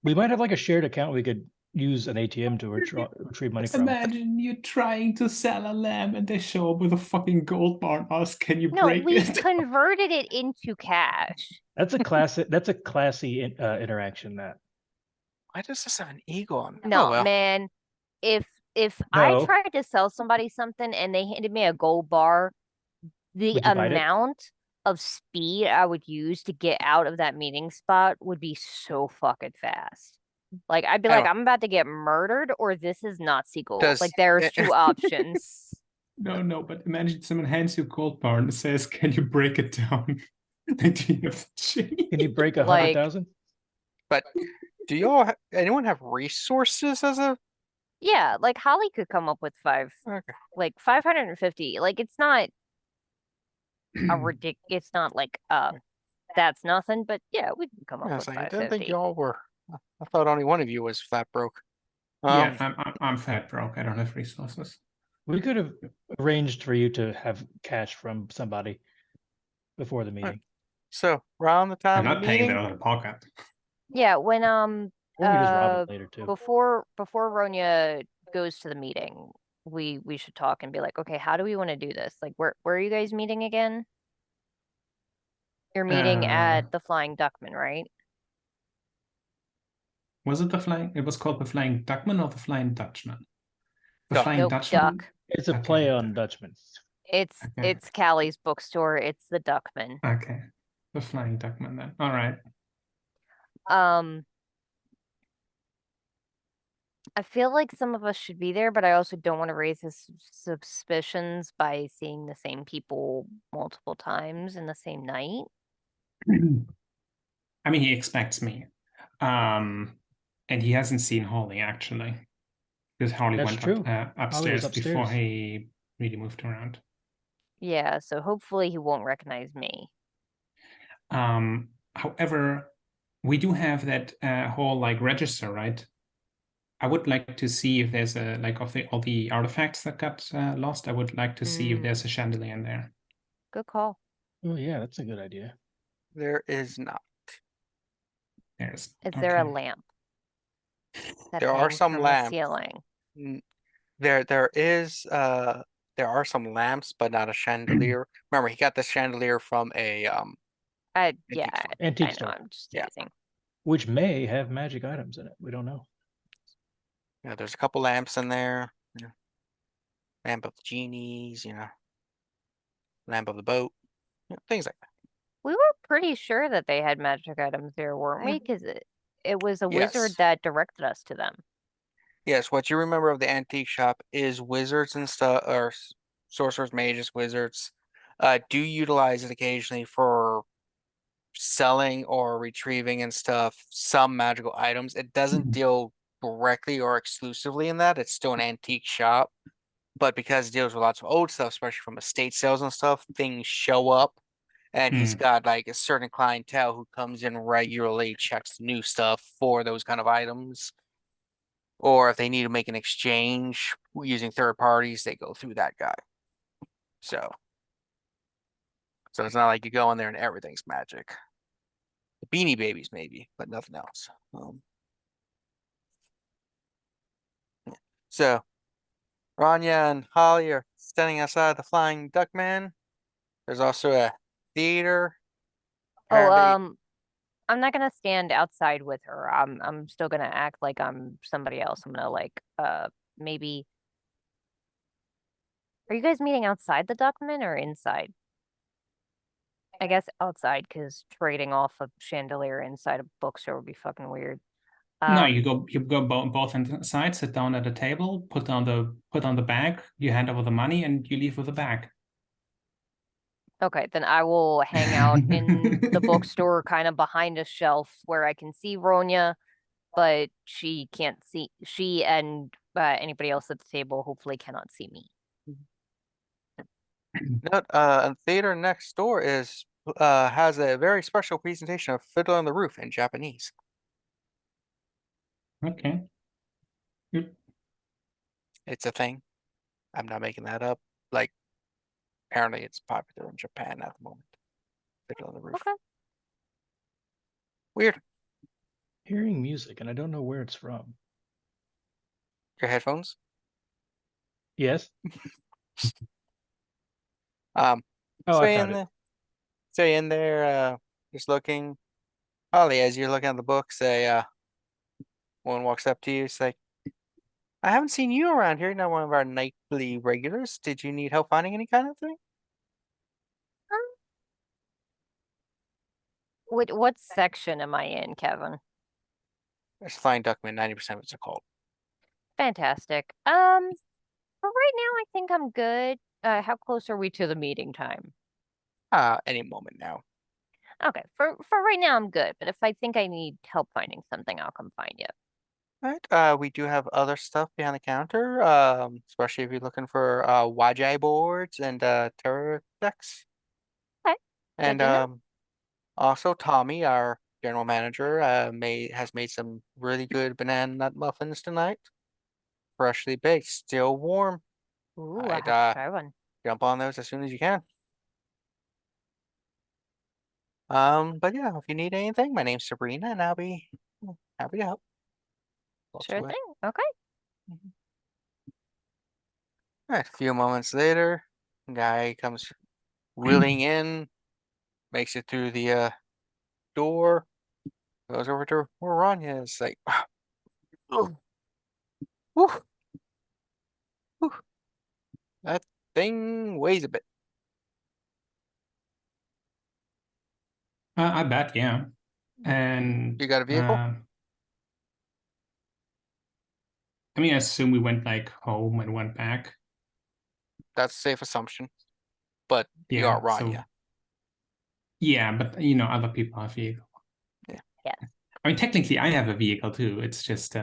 We might have like a shared account we could use an ATM to retrieve money from. Imagine you trying to sell a lamb and they show up with a fucking gold bar and ask, can you No, break we it? converted it into cash. That's a classic. That's a classy interaction. That Why does this have an eagle on it? No, Oh well. man. If No. I tried to sell somebody something and they handed me a gold bar, the Would you bite it? amount of speed I would use to get out of that meeting spot would be so fucking fast. Like I'd be like, Anyway. I'm about to get murdered, or this is Nazi gold. Does- Like there's two options. No, but imagine someone hands you a gold bar and says, can you break it down? Like, do you have the change? can you break Like- 100,000? But do y'all anyone have resources as a Yeah, like Holly could come up with okay. like 550. Like it's not a it's not like that's nothing, but yeah, we can come up I with was like, I didn't think 550. y'all were. I thought only one of you was flat broke. Yeah, I'm fat broke. I don't have resources. We could have arranged for you to have cash from somebody before the meeting. So around the time I'm of not the paying meeting, that out of pocket. Yeah, when Or we just rob him later too. before Ronja goes to the meeting, we should talk and be like, okay, how do we want to do this? Like where are you guys meeting again? You're meeting at the Flying Duckman, right? Was it the flying? It was called the Flying Duckman or the Flying Dutchman? The Duck. Flying Nope, Dutchman. Duck. It's a Okay. play on Dutchman. It's Okay. it's Callie's bookstore. It's the Duckman. Okay, the Flying Duckman then. All right. I feel like some of us should be there, but I also don't want to raise his suspicions by seeing the same people multiple times in the same night. I mean, he expects me, and he hasn't seen Holly actually, because Holly That's went true. upstairs before upstairs. he really moved around. Yeah, so hopefully he won't recognize me. However, we do have that whole like register, right? I would like to see if there's a like of all the artifacts that got lost. I would like to see if there's a chandelier in there. Good call. Oh yeah, that's a good idea. There is not. There's Is there a okay. lamp that There are hangs some from lamps. the ceiling? There are some lamps, but not a chandelier. Remember, he got the chandelier from a Yeah, antique store. I Antique know. store, I'm just Yeah. teasing. which may have magic items in it. We don't know. Yeah, there's a couple lamps in there. Lamp of the genies, lamp of the boat, things like that. We were pretty sure that they had magic items there, weren't we? Because it was a wizard Yes. that directed us to them. Yes, what you remember of the antique shop is wizards and stuff, or sorcerers, mages, wizards, do utilize it occasionally for selling or retrieving and stuff some magical items. It doesn't deal directly or exclusively in that. It's still an antique shop, but because it deals with lots of old stuff, especially from estate sales and stuff, things show up. And he's got like a certain clientele who comes in regularly, checks new stuff for those kind of items. Or if they need to make an exchange using third parties, they go through that guy. So it's not like you go in there and everything's magic. The Beanie Babies maybe, but nothing else. So Ronja and Holly are standing outside the Flying Duckman. There's also a theater. Apparently, I'm not gonna stand outside with her. I'm still gonna act like I'm somebody else. I'm gonna like maybe. Are you guys meeting outside the Duckman or inside? I guess outside, because trading off a chandelier inside a bookstore would be fucking weird. No, you go both inside, sit down at a table, put down the bag, you hand over the money, and you leave with the bag. Okay, then I will hang out in the bookstore, kind of behind a shelf where I can see Ronya, but she can't see. She and anybody else at the table hopefully cannot see me. a theater next door has a very special presentation of Fiddler on the Roof in Japanese. Okay. It's a thing. I'm not making that up. Like, apparently it's popular in Japan at the moment. Fiddler on the Roof. Okay. Weird. Hearing music, and I don't know where it's from. Your headphones? Yes. Um, Oh, I stay found in it. there. Stay in there. Just looking. Holly, as you're looking at the books, one walks up to you. It's like, I haven't seen you around here. You're not one of our nightly regulars. Did you need help finding any kind of thing? What section am I in, Kevin? It's Flying Duckman. 90% of it's a cult. Fantastic. For right now, I think I'm good. How close are we to the meeting time? Any moment now. Okay, for right now, I'm good. But if I think I need help finding something, I'll come find you. Right. We do have other stuff behind the counter. Especially if you're looking for YJ boards and terror decks. Okay. And Good to know. also Tommy, our general manager, has made some really good banana nut muffins tonight. Freshly baked, still warm. Ooh, I I'd have to try one. jump on those as soon as you can. But yeah, if you need anything, my name's Sabrina, and I'll be happy to help. Walks Sure away. thing. Okay. All right, a few moments later, guy comes wheeling in, makes it through the door, goes over to where Ronja is, like, whew, whew, that thing weighs a bit. I bet, yeah. And You got a vehicle? I mean, I assume we went like home and went back. That's a safe assumption. But you Yeah, are Ronja. so yeah, but other people have vehicle. Yeah. Yeah. I mean, technically, I have a vehicle too. It's just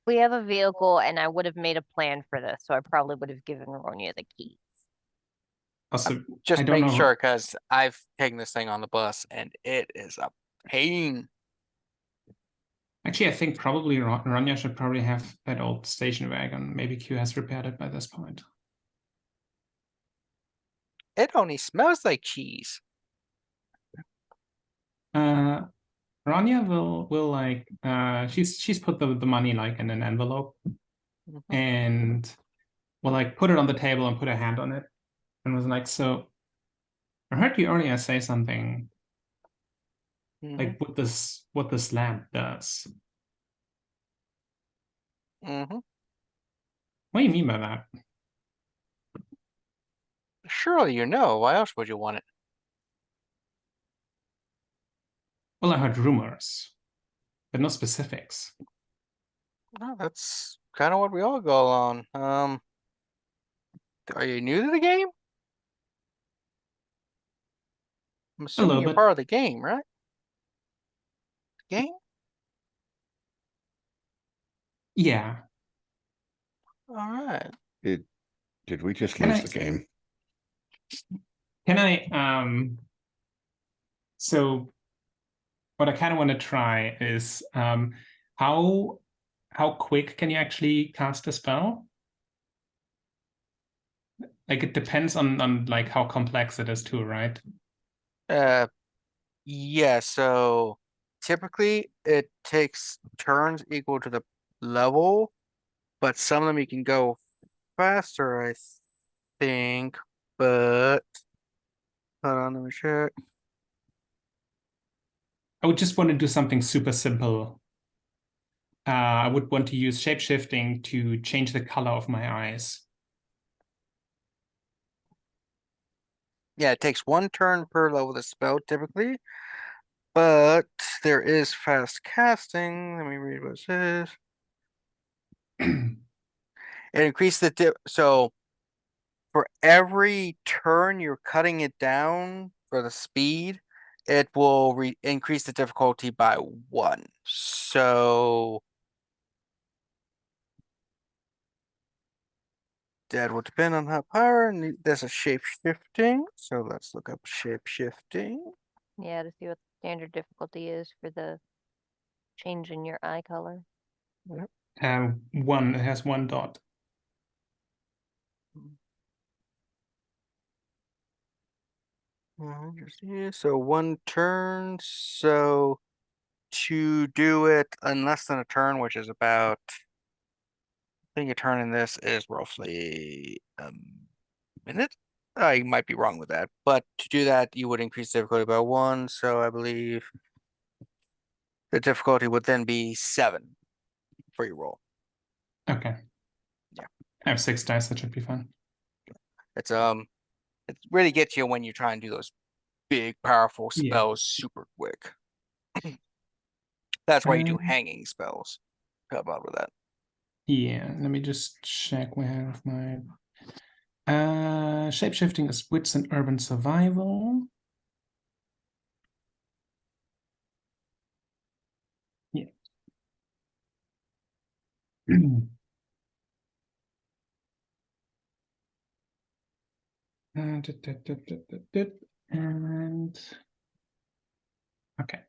We have a vehicle, and I would have made a plan for this, so I probably would have given Ronya the keys. also Just I don't make know. sure, because I've taken this thing on the bus, and it is a pain. Actually, I think probably Ronja should probably have that old station wagon. Maybe Q has repaired it by this point. It only smells like cheese. Ronja will like she's put the money like in an envelope Mhm. and will like put it on the table and put a hand on it and was like, so I heard you earlier say something Mhm. like what this lamp does. Mhm. What do you mean by that? Surely you know. Why else would you want it? Well, I heard rumors, but no specifics. No, that's kind of what we all go on. Are you new to the game? I'm A assuming little you're bit. part of the game, right? Game? Yeah. All right. Did we just Can lose I- the game? Can I so what I kind of want to try is how quick can you actually cast a spell? Like it depends on like how complex it is too, right? Yeah, so typically it takes turns equal to the level, but some of them you can go faster, I think. But hold on, let me check. I would just want to do something super simple. I would want to use shapeshifting to change the color of my eyes. Yeah, it takes one turn per level of the spell typically, but there is fast casting. Let me read what it says. It increases the dip. So for every turn you're cutting it down for the speed, it will increase the difficulty by 1. So that will depend on how power. And there's a shape shifting. So let's look up shape shifting. Yeah, to see what the standard difficulty is for the change in your eye color. One, it has 1 dot. Just here. So 1 turn. So to do it in less than a turn, which is about, I think a turn in this is roughly a minute. I might be wrong with that, but to do that, you would increase difficulty by 1. So I believe the difficulty would then be 7 for your roll. Okay. Yeah. I have 6 dice, that should be fine. It's it really gets you when you try and do those big, powerful Yeah. spells super quick. That's why you do Um, hanging spells. Help out with that. Yeah, let me just check where I have my shapeshifting is wits and urban survival. Yeah. And okay.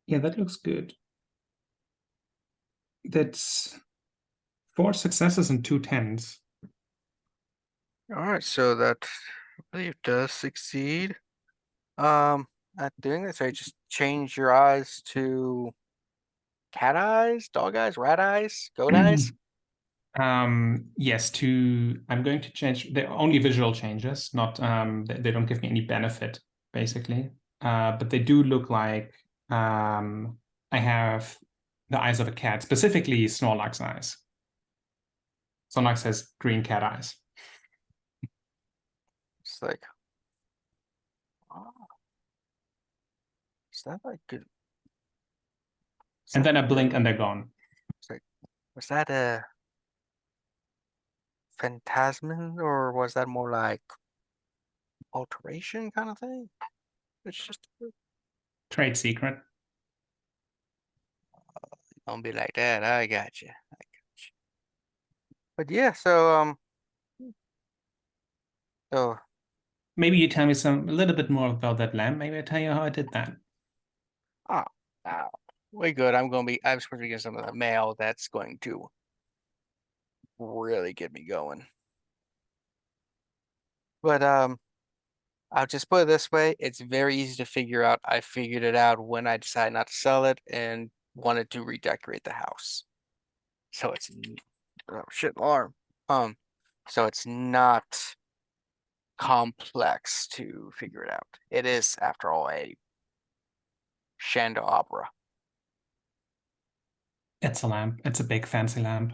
Yeah, that looks good. That's 4 successes and 2 10s. All right, so that I believe does succeed. At doing this, I just change your eyes to cat eyes, dog eyes, rat eyes, goat eyes. Yes, I'm going to change the only visual changes, not they don't give me any benefit, basically. But they do look like I have the eyes of a cat, specifically Snorlax's eyes. Snorlax has green cat eyes. It's like, oh, is that like good? And then I blink and they're gone. It's like, was that a phantasm or was that more like alteration kind of thing? It's just Trade secret. don't be like that. I got you. But yeah, so so Maybe you tell me a little bit more about that lamp. Maybe I tell you how I did that. oh, wow, way good. I'm supposed to be getting some of the mail that's going to really get me going. But I'll just put it this way, it's very easy to figure out. I figured it out when I decided not to sell it and wanted to redecorate the house. So it's oh shit, alarm. So it's not complex to figure it out. It is, after all, a chandelabra. It's a lamp. It's a big fancy lamp.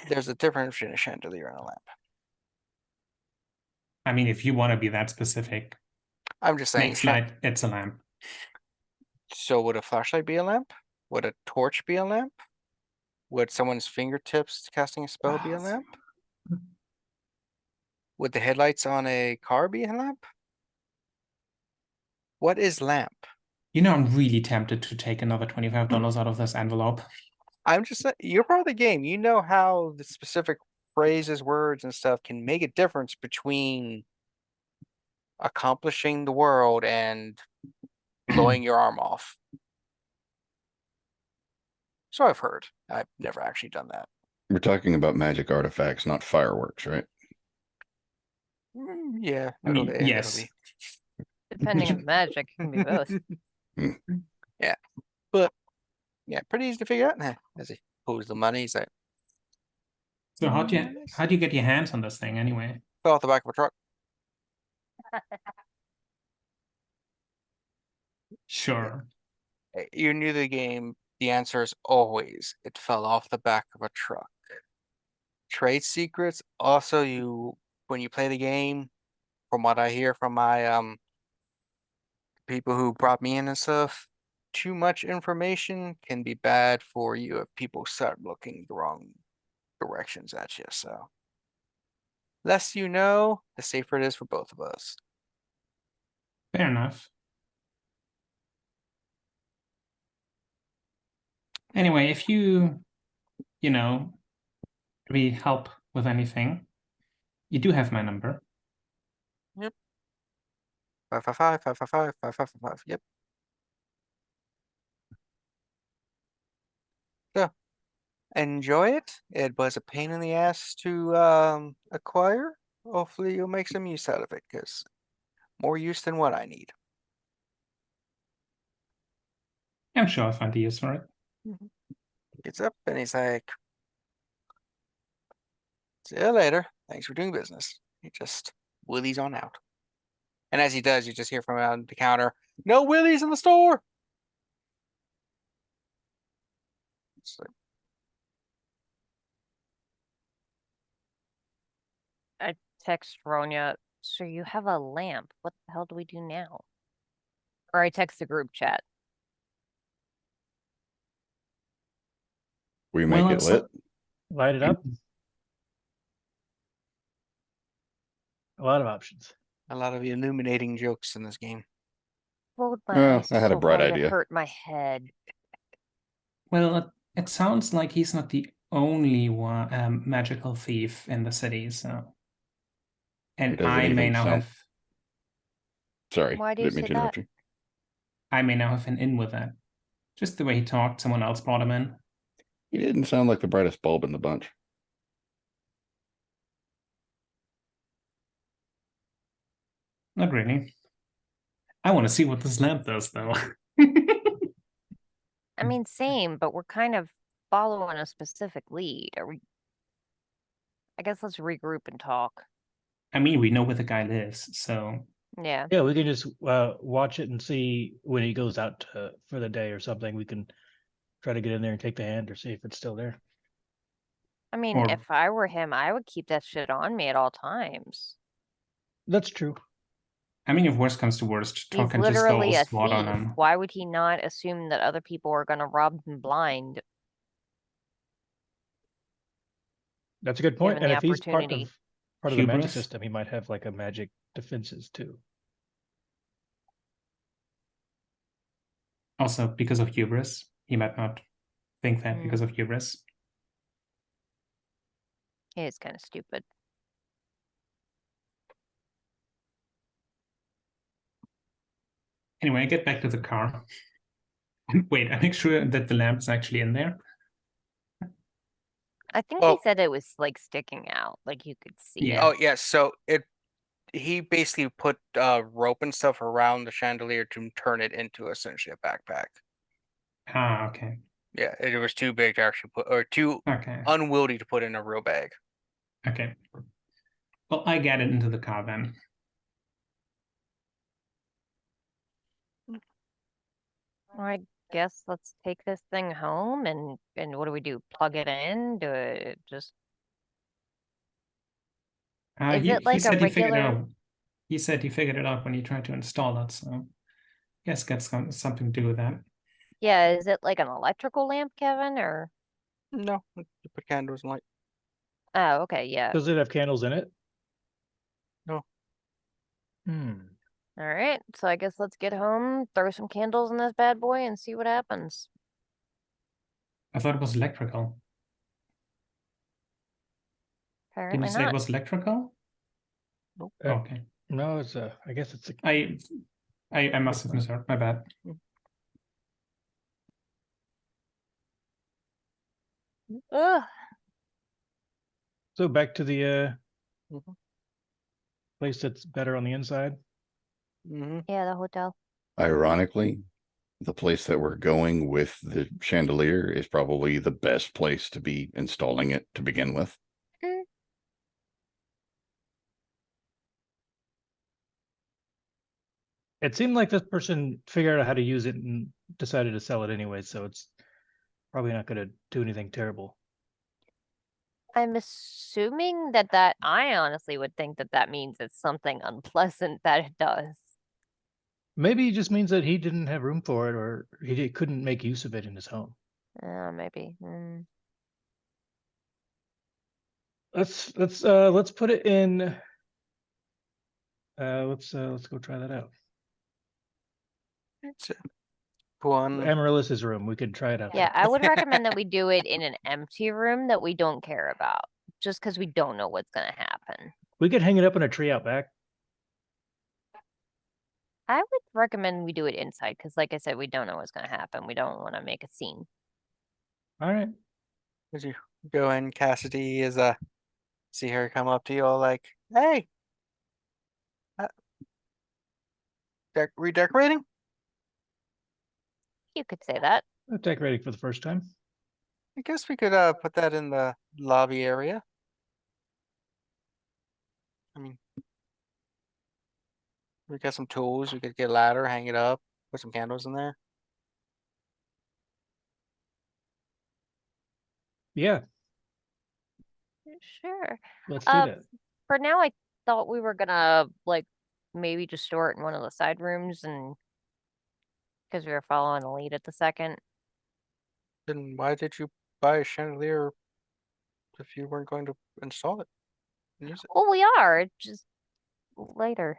There's a difference between a chandelier and a lamp. I mean, if you want to be that specific, I'm just saying. makes light, it's a lamp. So would a flashlight be a lamp? Would a torch be a lamp? Would someone's fingertips casting a spell be a lamp? Would the headlights on a car be a lamp? What is lamp? You know, I'm really tempted to take another $25 out of this envelope. I'm just saying, you're part of the game. You know how the specific phrases, words, and stuff can make a difference between accomplishing the world and blowing your arm off. So I've heard. I've never actually done that. We're talking about magic artifacts, not fireworks, right? Yeah. I mean, it'll yes. be. Depending on the magic, it can be both. Yeah. But yeah, pretty easy to figure out. Nah, as he pulls the money, he's like, So how do you get your hands on this thing anyway? fell off the back of a truck. Sure. You're new to the game. The answer is always it fell off the back of a truck. Trade secrets. Also, when you play the game, from what I hear from my people who brought me in and stuff, too much information can be bad for you if people start looking the wrong directions at you. So, less you know, the safer it is for both of us. Fair enough. Anyway, if you really help with anything, you do have my number. 555. Yep. So, enjoy it. It was a pain in the ass to acquire. Hopefully, you'll make some use out of it, because more use than what I need. I'm sure I'll find the use for it. Gets up and he's like, "See you later. Thanks for doing business." He just willies on out. And as he does, you just hear from around the counter, "No willies in the store." It's like, I text Ronja, so you have a lamp. What the hell do we do now? Or I text the group chat. We make it lit. Light it up. A lot of options. a lot of illuminating jokes in this game. Rolled my Well, eyes I had a so bright hard it idea. hurt my head. Well, it sounds like he's not the only one magical thief in the city, so. And doesn't I may even now sound- have Sorry, Why do you didn't mean say to interrupt you. I may now have an in with that. Just the way he talked, someone else brought him in. He didn't sound like the brightest bulb in the bunch. Not really. I want to see what this lamp does, though. I mean, same, but we're kind of following a specific lead. I guess let's regroup and talk. I mean, we know where the guy lives, so Yeah. Yeah, we can just watch it and see when he goes out for the day or something. We can try to get in there and take the hand or see if it's still there. I mean, Or- if I were him, I would keep that shit on me at all times. That's true. I mean, if worst comes to worst, He's talk into literally Skull a SWAT on thief. him. Why would he not assume that other people are gonna rob him blind? That's a good point. Given And the if he's part opportunity. of the magic Hubris? system, he might have like a magic defenses too. Also, because of hubris, he might not think that because of hubris. He is kind of stupid. Anyway, I get back to the car. Wait, I make sure that the lamp is actually in there. I think Well- he said it was like sticking out, like you could see Yeah. Oh, yes. So he basically put rope and stuff around the chandelier to turn it into essentially a backpack. Ah, okay. Yeah, it was too big to actually put, or too Okay. unwieldy to put in a real bag. Okay. Well, I get it into the car then. I guess let's take this thing home and what do we do? Plug it in? Do it just Is He it like a said he figured it regular? out. He said he figured it out when he tried to install it. So, yes, got something to do with that. Yeah, is it like an electrical lamp, Kevin, or? No, you put candles and light. Oh, okay, yeah. Does it have candles in it? No. All right, so I guess let's get home, throw some candles in this bad boy, and see what happens. I thought it was electrical. Didn't Apparently you say it not. was electrical? Nope. Okay. No, it's I guess it's a. I must have misheard. My bad. Ugh. So back to the Mhm. place that's better on the inside. Mm-hmm. Yeah, the hotel. Ironically, the place that we're going with the chandelier is probably the best place to be installing it to begin with. It seemed like this person figured out how to use it and decided to sell it anyway, so it's probably not going to do anything terrible. I'm assuming that I honestly would think that means it's something unpleasant that it does. Maybe it just means that he didn't have room for it, or couldn't make use of it in his home. Maybe. Let's put it in. Let's go try that out. It's one. Amaryllis's room. We could try it out. Yeah, I would recommend that we do it in an empty room that we don't care about, just because we don't know what's gonna happen. We could hang it up in a tree out back. I would recommend we do it inside, because like I said, we don't know what's gonna happen. We don't want to make a scene. All right. As you go in, Cassidy is see her come up to you all like, "Hey, redecorating?" You could say that. Decorating for the first time. I guess we could put that in the lobby area. I mean, we got some tools. We could get a ladder, hang it up, put some candles in there. Yeah, Sure. let's do that. For now, I thought we were gonna like maybe just store it in one of the side rooms, and because we were following the lead at the second. Then why did you buy a chandelier if you weren't going to install it and use it? Well, we are just later.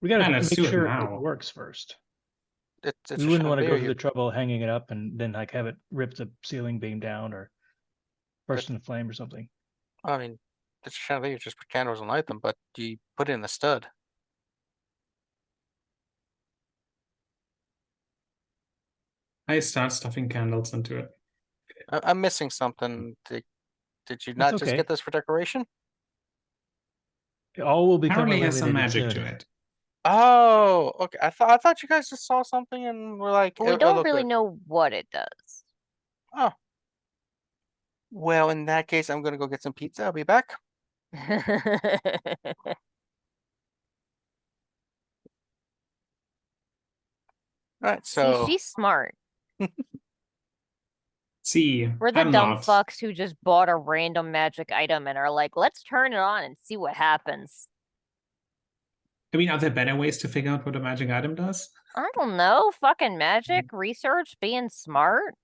We got to Yeah, let's make do it sure now. it works first. It's We a wouldn't want to go chandelier. through the trouble of hanging it up and then like have it rip the ceiling beam down or burst into flame or something. I mean, it's a chandelier. Just put candles and light them, but you put it in the stud. I start stuffing candles into it. I'm missing something. Did you not just okay. get this for decoration? All will become Apparently has some illuminated magic soon. to it. Oh, okay. I thought you guys just saw something and were like, We it don't looked really good. know what it does. Oh. Well, in that case, I'm gonna go get some pizza. I'll be back. All right, See, so she's smart. See, We're the I'm dumb not. fucks who just bought a random magic item and are like, let's turn it on and see what happens. I mean, are there better ways to figure out what a magic item does? I don't know. Fucking magic, research, being smart.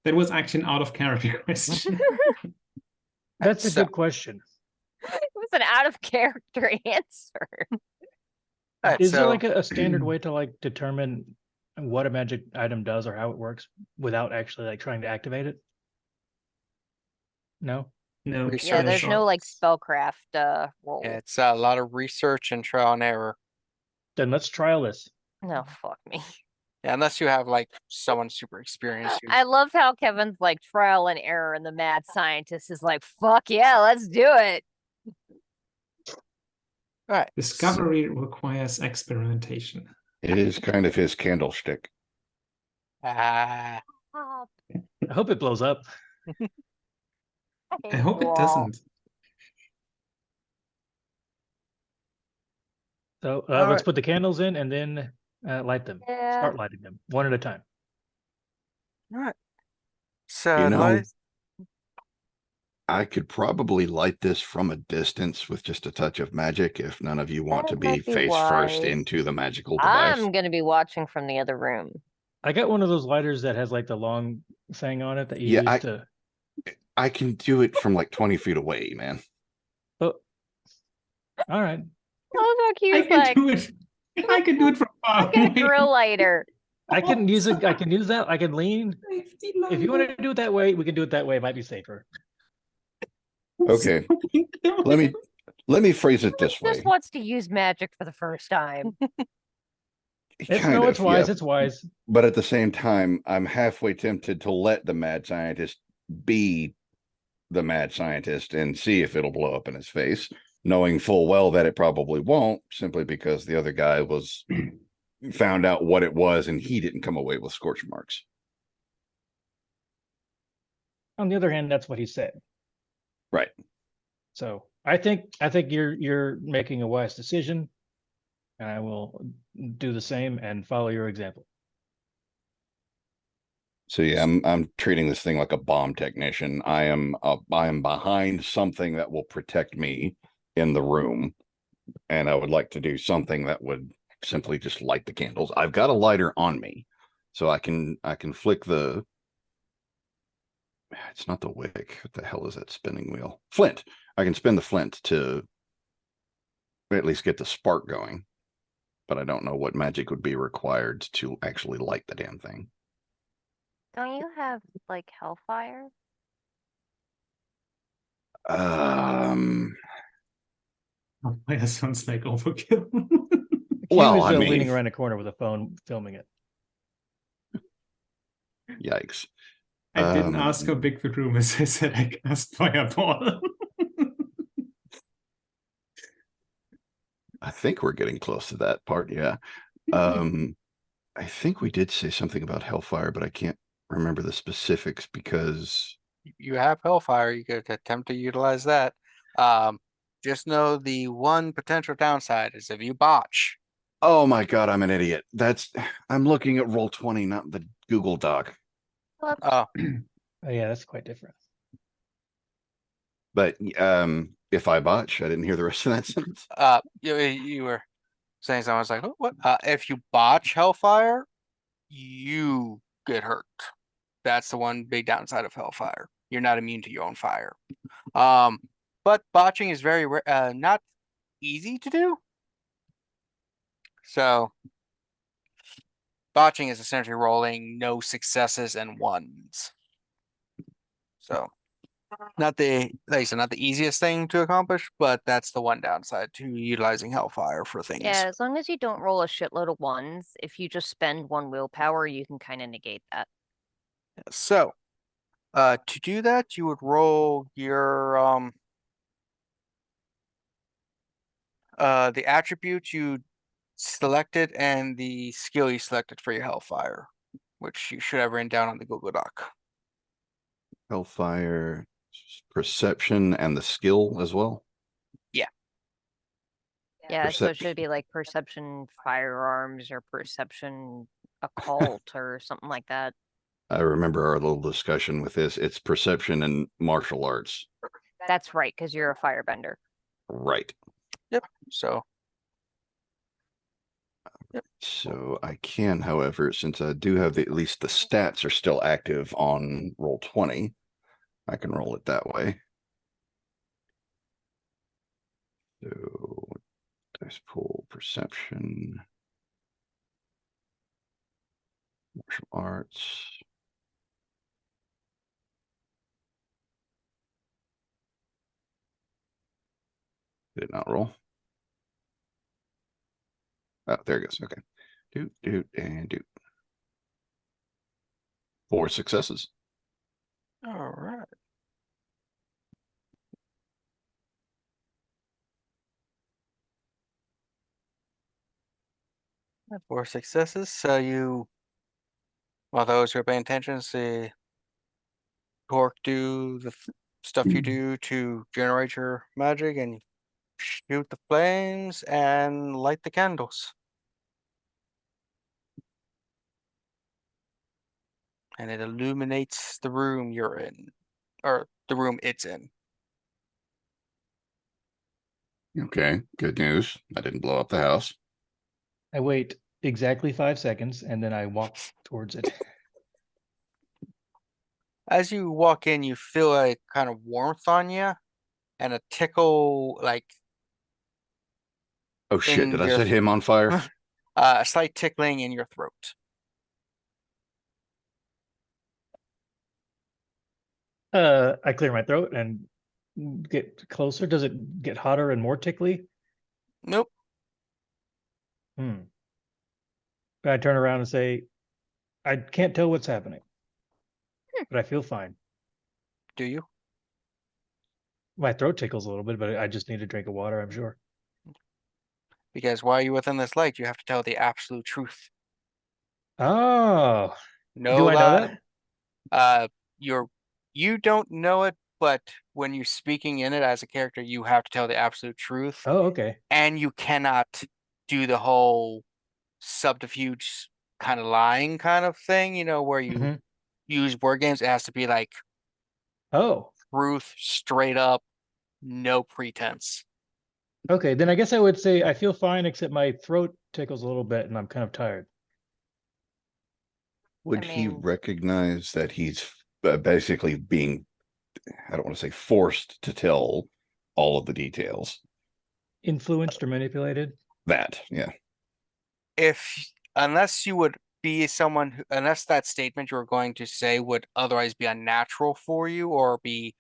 That was actually an out of character question. That's a So- good question. It was an out of character answer. all right, Is there so like a standard way to like determine what a magic item does or how it works without actually like trying to activate it? No. No. Yeah, there's no like spellcraft roll. yeah, it's a lot of research and trial and error. Then let's trial this. No, fuck me. Yeah, unless you have like someone super experienced. I love how Kevin's like trial and error and the mad scientist is like, fuck yeah, let's do it. All right. Discovery requires experimentation. It is kind of his candlestick. Ah, Stop. I hope it blows up. I hope it doesn't. So All let's right. put the candles in and then light them. Yeah. Start lighting them one at a time. all right. So You know, light- I could probably light this from a distance with just a touch of magic if none of you want to That be might be face first wise. into the magical device. I'm gonna be watching from the other room. I got one of those lighters that has like the long thing on it that you Yeah, use to. I can do it from like 20 feet away, man. Oh, all right. Those are I cute, can like do it. I can do it from far look at a away. grill lighter. I can use it. I can use that. I can lean. Safety If you want lighter. to do it that way, we can do it that way. It might be safer. Okay. Let me phrase it this way. Just wants to use magic for the first time. It's Kind it's of, wise. yeah. It's wise. But at the same time, I'm halfway tempted to let the mad scientist be the mad scientist and see if it'll blow up in his face, knowing full well that it probably won't, simply because the other guy was found out what it was and he didn't come away with scorch marks. On the other hand, that's what he said. Right. So I think you're making a wise decision, and I will do the same and follow your example. So yeah, I'm treating this thing like a bomb technician. I am behind something that will protect me in the room, and I would like to do something that would simply just light the candles. I've got a lighter on me, so I can flick the. It's not the wick. What the hell is that spinning wheel? Flint. I can spin the flint to at least get the spark going, but I don't know what magic would be required to actually light the damn thing. Don't you have like hellfire? Fire sounds like overkill. Q Well, is I mean, leaning around a corner with a phone, filming it. yikes. I didn't ask how big the room is. I said I cast fireball. I think we're getting close to that part. Yeah. I think we did say something about hellfire, but I can't remember the specifics because you have Hellfire. You could attempt to utilize that. Just know the one potential downside is if you botch. oh my god, I'm an idiot. I'm looking at Roll20, not the Google Doc. Whoops. Oh, Oh yeah, that's quite different. But if I botch, I didn't hear the rest of that sentence. you were saying something. I was like, "Oh, what? If you botch Hellfire, you get hurt. That's the one big downside of Hellfire. You're not immune to your own fire. But botching is very not easy to do. So botching is essentially rolling no successes and ones. So not the like I said, not the easiest thing to accomplish, but that's the one downside to utilizing Hellfire for things. Yeah, as long as you don't roll a shitload of ones, if you just spend one willpower, you can kind of negate that. So to do that, you would roll your the attribute you selected and the skill you selected for your Hellfire, which you should have written down on the Google Doc. Hellfire, perception, and the skill as well. Yeah, so it Percep- should be like perception firearms or perception occult or something like that. I remember our little discussion with this. It's perception and martial arts. That's right, because you're a firebender. Right. So So I can, however, since I do have at least the stats are still active on Roll20, I can roll it that way. So dice pool, perception, martial arts. Did it not roll? Oh, there it goes. Okay. Do, and do. 4 successes. all right. 4 successes. So well, those who are paying attention see Roark do the stuff you do to generate your magic, and you shoot the flames and light the candles. And it illuminates the room you're in, or the room it's in. Okay, good news. I didn't blow up the house. I wait exactly 5 seconds and then I walk towards it. As you walk in, you feel a kind of warmth on you and a tickle, like Oh shit, in did I your set him on fire? a slight tickling in your throat. I clear my throat and get closer. Does it get hotter and more tickly? Nope. Hmm. I turn around and say, I can't tell what's happening, but I feel fine. Do you? My throat tickles a little bit, but I just need a drink of water, I'm sure. Because while you're within this light, you have to tell the absolute truth. Oh, No do I know lie. that? You don't know it, but when you're speaking in it as a character, you have to tell the absolute truth, Oh, okay. and you cannot do the whole subterfuge kind of lying kind of thing, where you Mhm. use word games. It has to be like Oh, truth, straight up, no pretense. okay. Then I guess I would say I feel fine, except my throat tickles a little bit and I'm kind of tired. Would I he mean- recognize that he's basically being, I don't want to say forced to tell all of the details? Influenced or manipulated? That, yeah. Unless you would be someone unless that statement you're going to say would otherwise be unnatural for you or be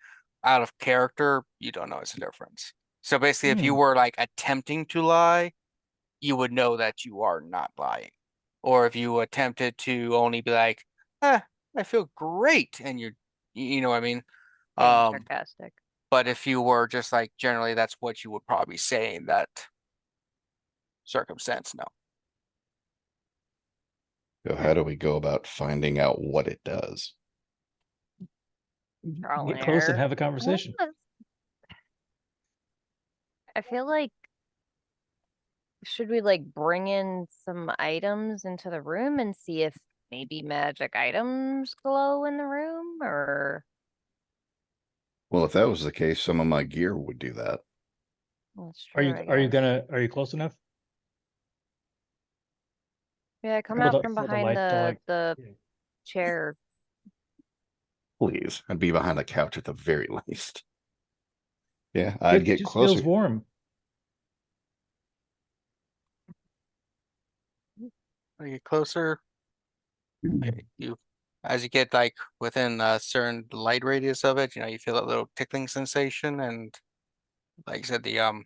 out of character, you don't notice a difference. So basically, if you Hmm. were like attempting to lie, you would know that you are not lying. Or if you attempted to only be like, I feel great, and you know what I mean? Being Um, sarcastic. but if you were just like generally, that's what you would probably say in that circumstance. No. So how do we go about finding out what it does? Trial Get and close and error. have a conversation. I feel like should we like bring in some items into the room and see if maybe magic items glow in the room or Well, if that was the case, some of my gear would do that. that's Are true, you I are you guess. are you close enough? Yeah, come For out the from for the behind light to like the chair. Please, I'd be behind the couch at the very least. Yeah, I'd it get just closer. feels warm. You get closer, you as you get like within a certain light radius of it, you feel that little tickling sensation and like I said, the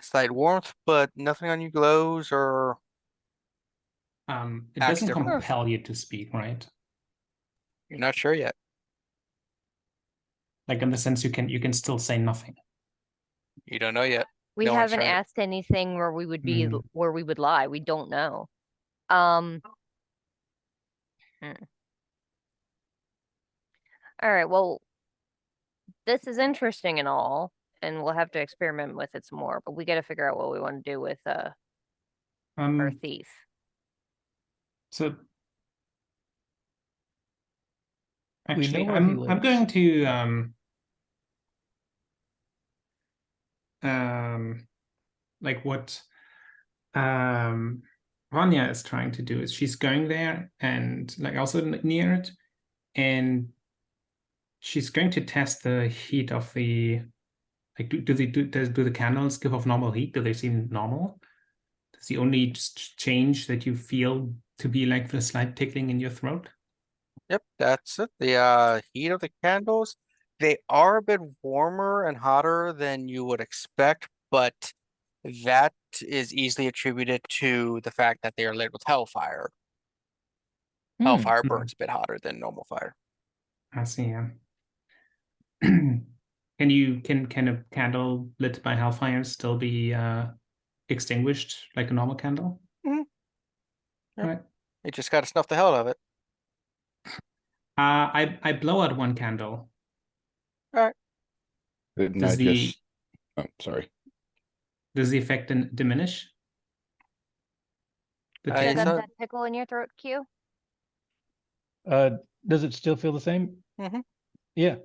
slight warmth, but nothing on you glows or It acts doesn't differently. compel you to speak, right? You're not sure yet. Like in the sense you can still say nothing. You don't know yet. We No one's haven't tried it. asked anything where we would be Hmm. where we would lie. We don't know. Hmm. All right, well, this is interesting and all, and we'll have to experiment with it some more, but we got to figure out what we want to do with our thief. So We know actually, where he I'm going lives. to like what Ronja is trying to do is she's going there and like also near it, and she's going to test the heat of the like do the candles give off normal heat? Do they seem normal? Does the only change that you feel to be like the slight tickling in your throat? Yep, that's it. The heat of the candles, they are a bit warmer and hotter than you would expect, but that is easily attributed to the fact that they are lit with hellfire. Hellfire burns a bit hotter than normal fire. I see. Yeah. Can a candle lit by hellfire still be extinguished like a normal candle? Mhm. Yeah. Right. You just gotta snuff the hell out of it. I blow out one candle. Didn't Does I the just? Oh, sorry. does the effect diminish? The I Still got saw- that tickle in your throat, Q? Does it still feel the same? Mhm. Yeah.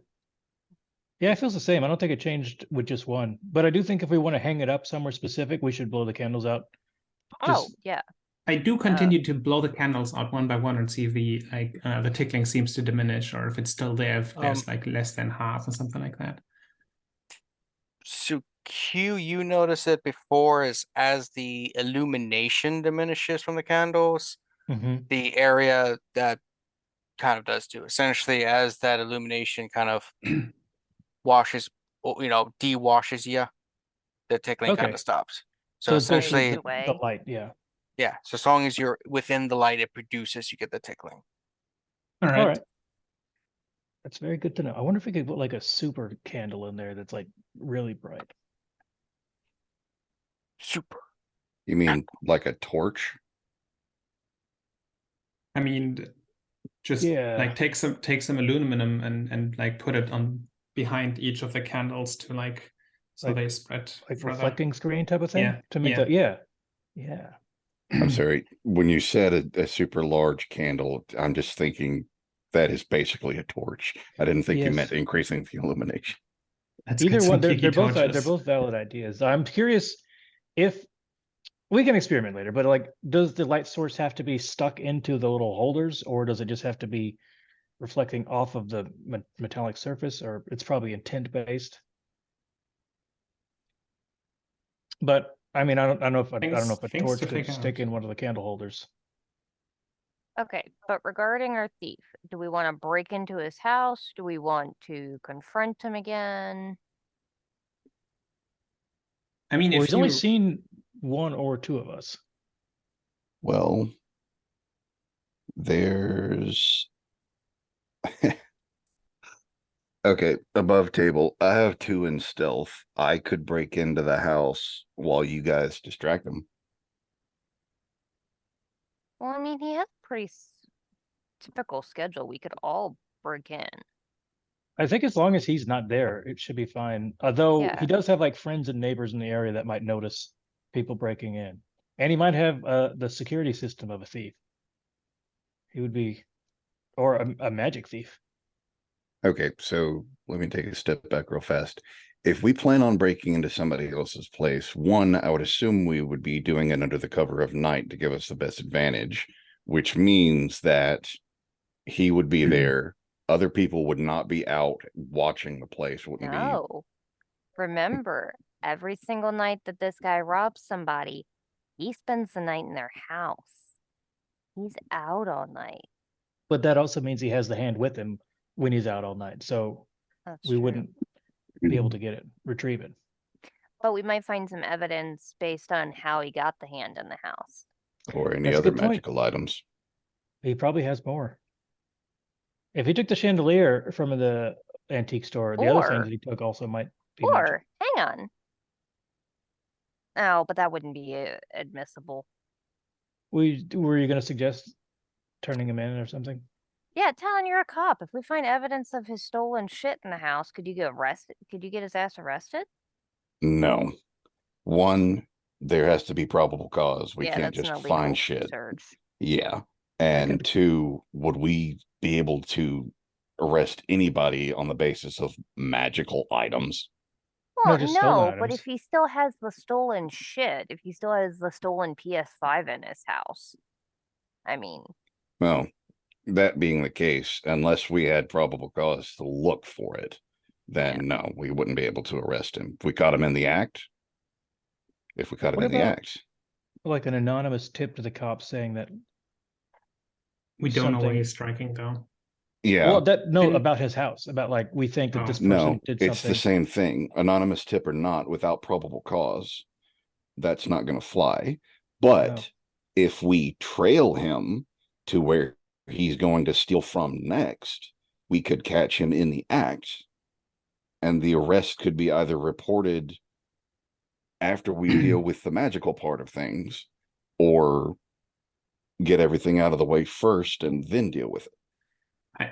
Yeah, it feels the same. I don't think it changed with just one, but I do think if we want to hang it up somewhere specific, we should blow the candles out. Oh, Just- yeah. I do continue to blow the candles out one by one and see if the tickling seems to diminish, or if it's still there, if there's like less than half or something like that. So Q, you notice it before as the illumination diminishes from the candles, Mhm. the area that kind of does too. Essentially, as that illumination kind of washes, de-washes you, the tickling kind Okay. of stops. So So it's basically essentially, Fades away. the light, yeah. yeah. So as long as you're within the light it produces, you get the tickling. All All right. right. That's very good to know. I wonder if we could put like a super candle in there that's like really bright. Super. You mean like a torch? I mean, just Yeah. like take some aluminum and like put it on behind each of the candles to like so Like- they spread Like further. reflecting screen type of thing Yeah, to make yeah. the yeah. I'm sorry. When you said a super large candle, I'm just thinking that is basically a torch. I didn't think you Yes. meant increasing the illumination. Let's Either get some one, they're tiki both they're torches. both valid ideas. I'm curious if we can experiment later, but like, does the light source have to be stuck into the little holders, or does it just have to be reflecting off of the metallic surface, or it's probably intent based? But I mean, I don't know if I don't know if a Things torch to could figure stick out. in one of the candle holders. Okay, but regarding our thief, do we want to break into his house? Do we want to confront him again? I mean, Well, if he's only you seen one or two of us. Well, there's okay, above table. I have 2 in stealth. I could break into the house while you guys distract them. Well, I mean, he has a pretty typical schedule. We could all break in. I think as long as he's not there, it should be fine. Although Yeah. he does have like friends and neighbors in the area that might notice people breaking in, and he might have the security system of a thief. He would be, or a magic thief. Okay, so let me take a step back real fast. If we plan on breaking into somebody else's place, one, I would assume we would be doing it under the cover of night to give us the best advantage, which means that he would be there. Other people would not be out watching the place. Wouldn't be. No. Remember, every single night that this guy robs somebody, he spends the night in their house. He's out all night. But that also means he has the hand with him when he's out all night. So That's we true. wouldn't be able to get it, retrieve it. But we might find some evidence based on how he got the hand in the house. Or any That's a other good point. magical items. He probably has more. If he took the chandelier from the antique store, the other things Or- that he took also might be magic. Or, hang on. Oh, but that wouldn't be admissible. Were you going to suggest turning him in or something? Yeah, Talon, you're a cop. If we find evidence of his stolen shit in the house, could you get arrested? Could you get his ass arrested? No. One, there has to be probable cause. We Yeah, can't that's an just illegal find shit. search. Yeah. And 2, would we be able to arrest anybody on the basis of magical items? Well, just stolen but items. if he still has the stolen shit, if he still has the stolen PS5 in his house, I mean, Well, that being the case, unless we had probable cause to look for it, then no, we wouldn't be able to arrest him. If we caught him in the act, if we caught him What in the about- act. Like an anonymous tip to the cops saying that. we don't know where something- he's striking though. Yeah. Well, And- about his house, about like we think that Oh. this person No, did it's something. the same thing. Anonymous tip or not, without probable cause, that's not going to fly. But No. if we trail him to where he's going to steal from next, we could catch him in the act, and the arrest could be either reported after we deal with the magical part of things, or get everything out of the way first and then deal with it.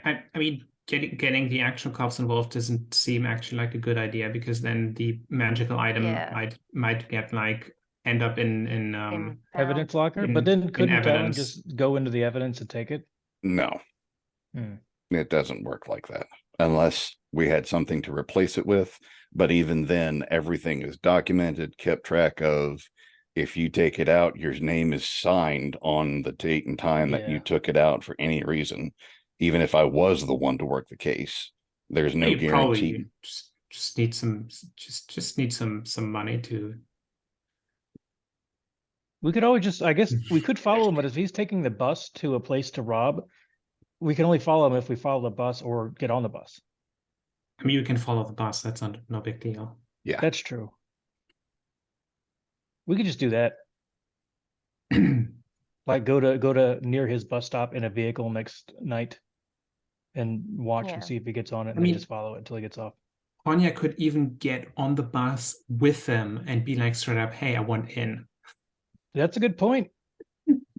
I mean, getting the actual cops involved doesn't seem actually like a good idea, because then the magical item Yeah. might get like end up in Evidence locker, in- but then in couldn't Talon evidence. just go into the evidence and take it? No, Hmm. it doesn't work like that unless we had something to replace it with. But even then, everything is documented, kept track of. If you take it out, your name is signed on the date and time that you Yeah. took it out for any reason. Even if I was the one to work the case, there's no You guarantee. probably just need just need some money to. We could always just, I guess, we could follow him, but if he's taking the bus to a place to rob, we can only follow him if we follow the bus or get on the bus. I mean, you can follow the bus. That's no big deal. Yeah. That's true. We could just do that. Like go to near his bus stop in a vehicle next night and watch Yeah. and see if he gets on it, and I mean- then just follow it until he gets off. Ronja could even get on the bus with them and be like straight up, "Hey, I want in." That's a good point.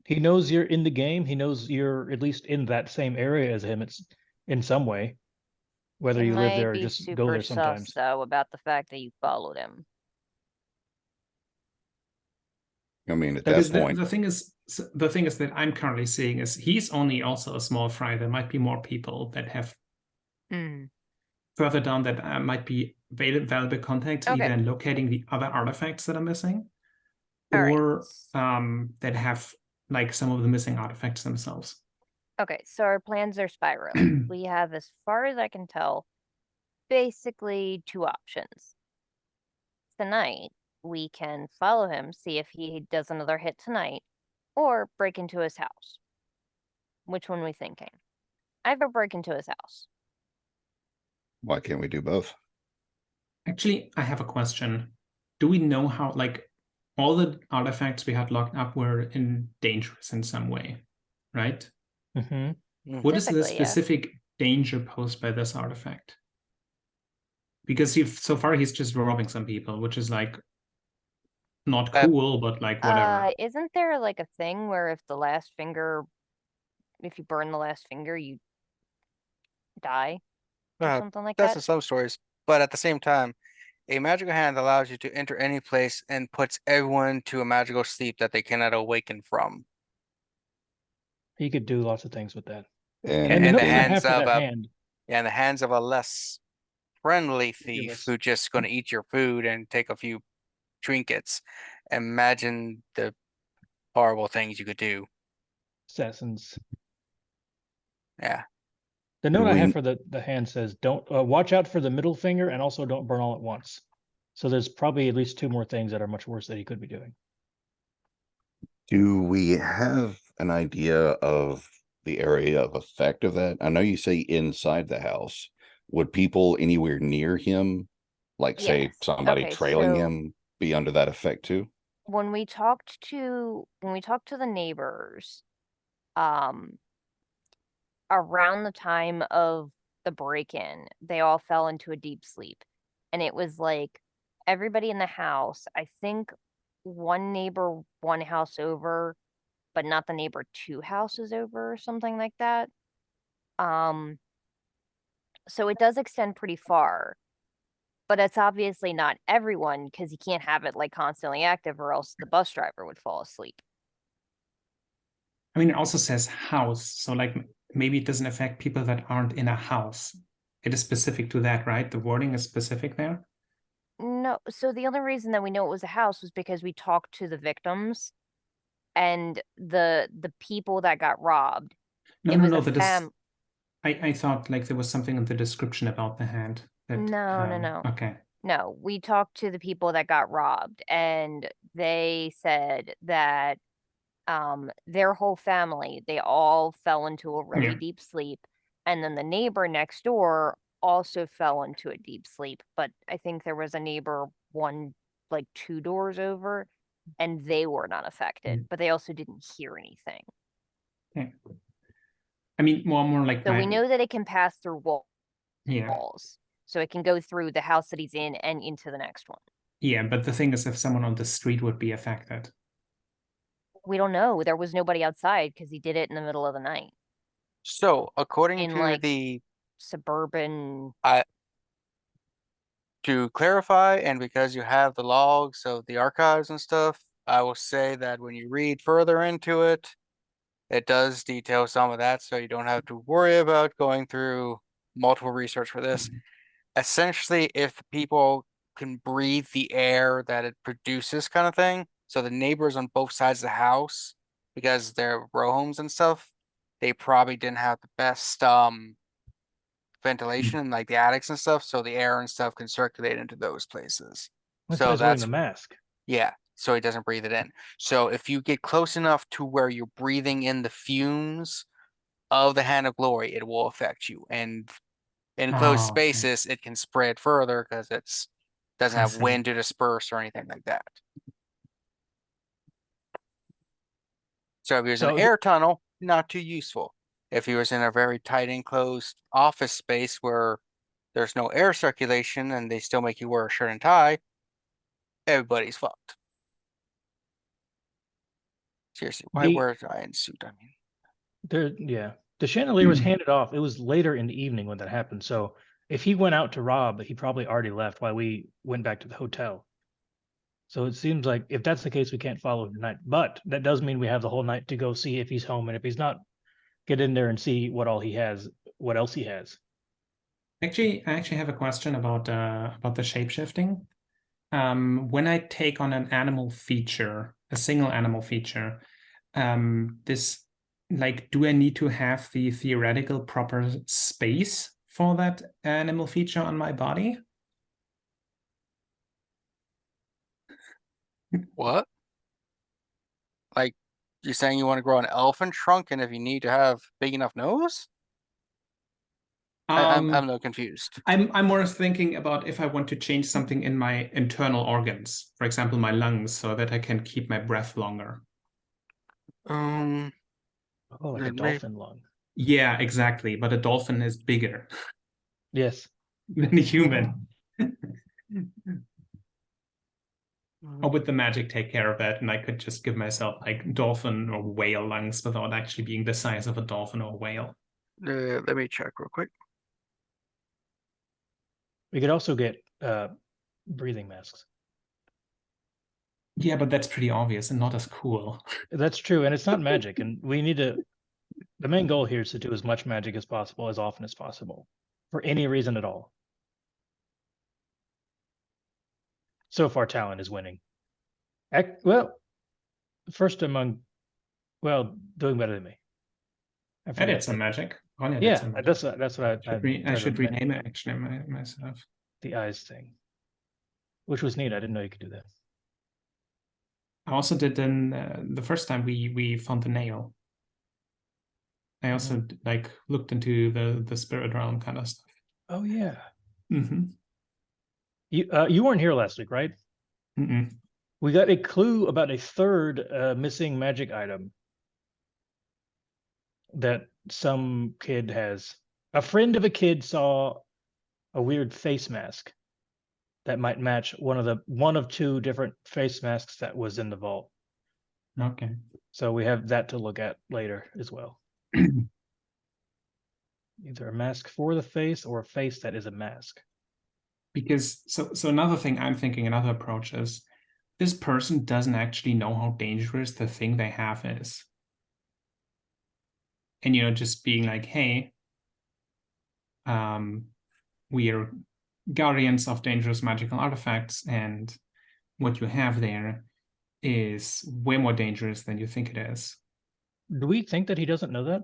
He knows you're in the game. He knows you're at least in that same area as him. It's in some way, whether It you live might there or be just go super there sus, sometimes. though, about the fact that you followed him. I mean, at Because that point, the thing is that I'm currently seeing is he's only also a small fry. There might be more people that have further down that might be valuable contacts, Okay. either in locating the other artifacts that are missing, All right. or that have like some of the missing artifacts themselves. Okay, so our plans are spiraling. We have, as far as I can tell, basically two options. Tonight, we can follow him, see if he does another hit tonight, or break into his house. Which one are we thinking? I have a break into his house. why can't we do both? Actually, I have a question. Do we know how, like, all the artifacts we had locked up were dangerous in some way, right? Hmm. What is the Typically, yeah. specific danger posed by this artifact? Because so far he's just robbing some people, which is like not cool, but like whatever. Isn't there like a thing where if you burn the last finger, you die? Or something like That's that? in some stories, but at the same time, a magical hand allows you to enter any place and puts everyone to a magical sleep that they cannot awaken from. He could do lots of things with that. And, And the in the note I have hands for of that a hand, in the hands of a less friendly thief Ridiculous. who's just going to eat your food and take a few trinkets. Imagine the horrible things you could do. assassins. Yeah. The Do note I have we- for the hand says, "Don't watch out for the middle finger, and also don't burn all at once." So there's probably at least two more things that are much worse that he could be doing. do we have an idea of the area of effect of that? I know you say inside the house. Would people anywhere near him, like say Yes. somebody Okay, trailing so- him, be under that effect too? When we talked to the neighbors, around the time of the break-in, they all fell into a deep sleep. And it was like everybody in the house, I think one neighbor one house over, but not the neighbor two houses over or something like that. So it does extend pretty far. But it's obviously not everyone, because you can't have it like constantly active or else the bus driver would fall asleep. I mean, it also says house, so like maybe it doesn't affect people that aren't in a house. It is specific to that, right? The wording is specific there. No, so the only reason that we know it was a house was because we talked to the victims and the people that got robbed. No, It no, was no. a But fam. I thought like there was something in the description about the hand. That, No. Okay. No, we talked to the people that got robbed, and they said that their whole family, they all fell into a really Yeah. deep sleep, and then the neighbor next door also fell into a deep sleep, but I think there was a neighbor like two doors over, and they were not affected, but they also didn't hear anything. Okay. I mean, more like So we know that it can pass through Yeah. walls, so it can go through the house that he's in and into the next one. Yeah, but the thing is, if someone on the street would be affected. We don't know. There was nobody outside because he did it in the middle of the night So according in to like the suburban. to clarify, and because you have the logs of the archives and stuff, I will say that when you read further into it, it does detail some of that, so you don't have to worry about going through multiple research for this. Essentially, if people can breathe the air that it produces, kind of thing, so the neighbors on both sides of the house, because they're row homes and stuff, they probably didn't have the best ventilation in like the attics and stuff, so the air and stuff can circulate into those places. That's So why he's wearing that's the mask. yeah, so he doesn't breathe it in. So if you get close enough to where you're breathing in the fumes of the Hand of Glory, it will affect you. And in closed Oh, okay. spaces, it can spread further because it's doesn't I have see. wind to disperse or anything like that. So if he was in So an air tunnel, not too useful. If he was in a very tight enclosed office space where there's no air circulation and they still make you wear a shirt and tie, everybody's fucked. Seriously, why The- wear a giant suit? I mean, yeah, the chandelier was handed off. It was later in the evening when that happened. So if he went out to rob, he probably already left while we went back to the hotel. So it seems like if that's the case, we can't follow him tonight. But that does mean we have the whole night to go see if he's home, and if he's not, get in there and see what all he has, what else he has. Actually, I actually have a question about the shape-shifting. When I take on an animal feature, a single animal feature, this like, do I need to have the theoretical proper space for that animal feature on my body? what? Like, you're saying you want to grow an elephant trunk, and if you need to have big enough nose? I'm a little confused. I'm more thinking about if I want to change something in my internal organs, for example, my lungs, so that I can keep my breath longer. Oh, like a It may- dolphin lung. Yeah, exactly. But a dolphin is bigger Yes. than a human. Mm, Or would the magic take care of that, and I could just give myself like dolphin or whale lungs without actually being the size of a dolphin or a whale? let me check real quick. We could also get breathing masks. Yeah, but that's pretty obvious and not as cool. That's true, and it's not magic, and we need to. The main goal here is to do as much magic as possible, as often as possible, for any reason at all. So far, Talon is winning. Well, first among, well, doing better than me. I forget did some that. magic. Ronja did Yeah, some magic. that's what I I should rename it actually myself. the eyes thing, which was neat. I didn't know you could do that. I also did then the first time we found the nail. I also like looked into the spirit realm kind of stuff. Oh yeah. Mm-hmm. You weren't here last week, right? Mm-mm. We got a clue about a third missing magic item that some kid has. A friend of a kid saw a weird face mask that might match one of two different face masks that was in the vault. Okay. So we have that to look at later as well. Either a mask for the face or a face that is a mask. Because so another thing I'm thinking, another approach is this person doesn't actually know how dangerous the thing they have is. And just being like, hey, we are guardians of dangerous magical artifacts, and what you have there is way more dangerous than you think it is. Do we think that he doesn't know that?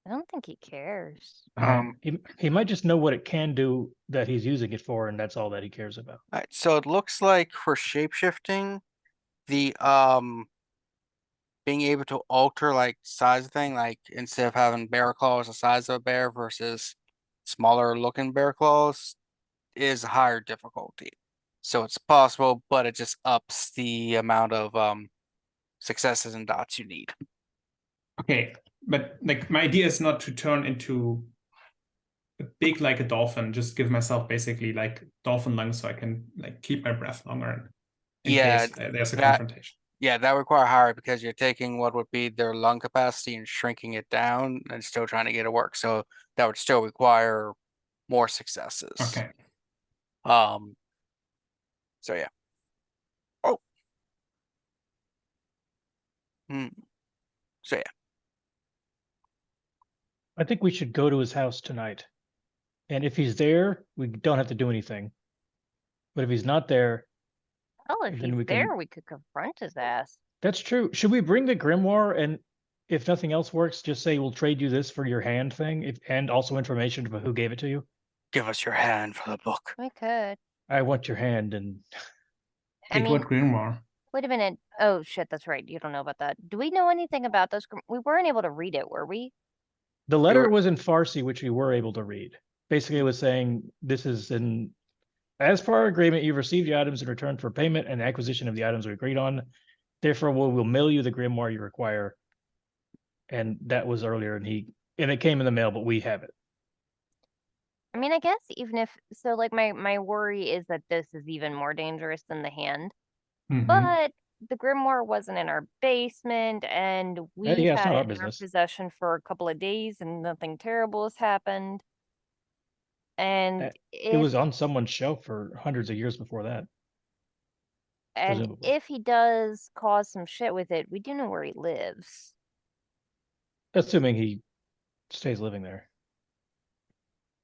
I don't think he cares. He might just know what it can do that he's using it for, and that's all that he cares about. All right, so it looks like for shapeshifting, the being able to alter like size thing, like instead of having bear claws the size of a bear versus smaller looking bear claws, is higher difficulty. So it's possible, but it just ups the amount of successes and dots you need. Okay, but like my idea is not to turn into big like a dolphin. Just give myself basically like dolphin lungs so I can like keep my breath longer in Yeah, case there's a that confrontation. yeah, that would require higher because you're taking what would be their lung capacity and shrinking it down and still trying to get it work. So that would still require more successes. Okay. So yeah. Oh. So yeah. I think we should go to his house tonight. And if he's there, we don't have to do anything. But if he's not there, Well, if then he's we can. there, we could confront his ass. That's true. Should we bring the grimoire and if nothing else works, just say we'll trade you this for your hand thing, and also information about who gave it to you? Give us your hand for the book. We could. I want your hand, and I Wait, mean, what grimoire? wait a minute. Oh shit, that's right. You don't know about that. Do we know anything about those? We weren't able to read it, were we? the letter were- was in Farsi, which we were able to read. Basically, it was saying this is in as per our agreement, you've received the items in return for payment and acquisition of the items we agreed on. Therefore, we'll mail you the grimoire you require. And that was earlier, and it came in the mail, but we have it. I mean, I guess even if so, like my worry is that this is even more dangerous than the hand. Mhm. But the grimoire wasn't in our basement, and we've yeah, it's had not our it in our business. possession for a couple of days, and nothing terrible has happened. And It was on someone's shelf for hundreds of years before that. presumably. if he does cause some shit with it, we do know where he lives. Assuming he stays living there.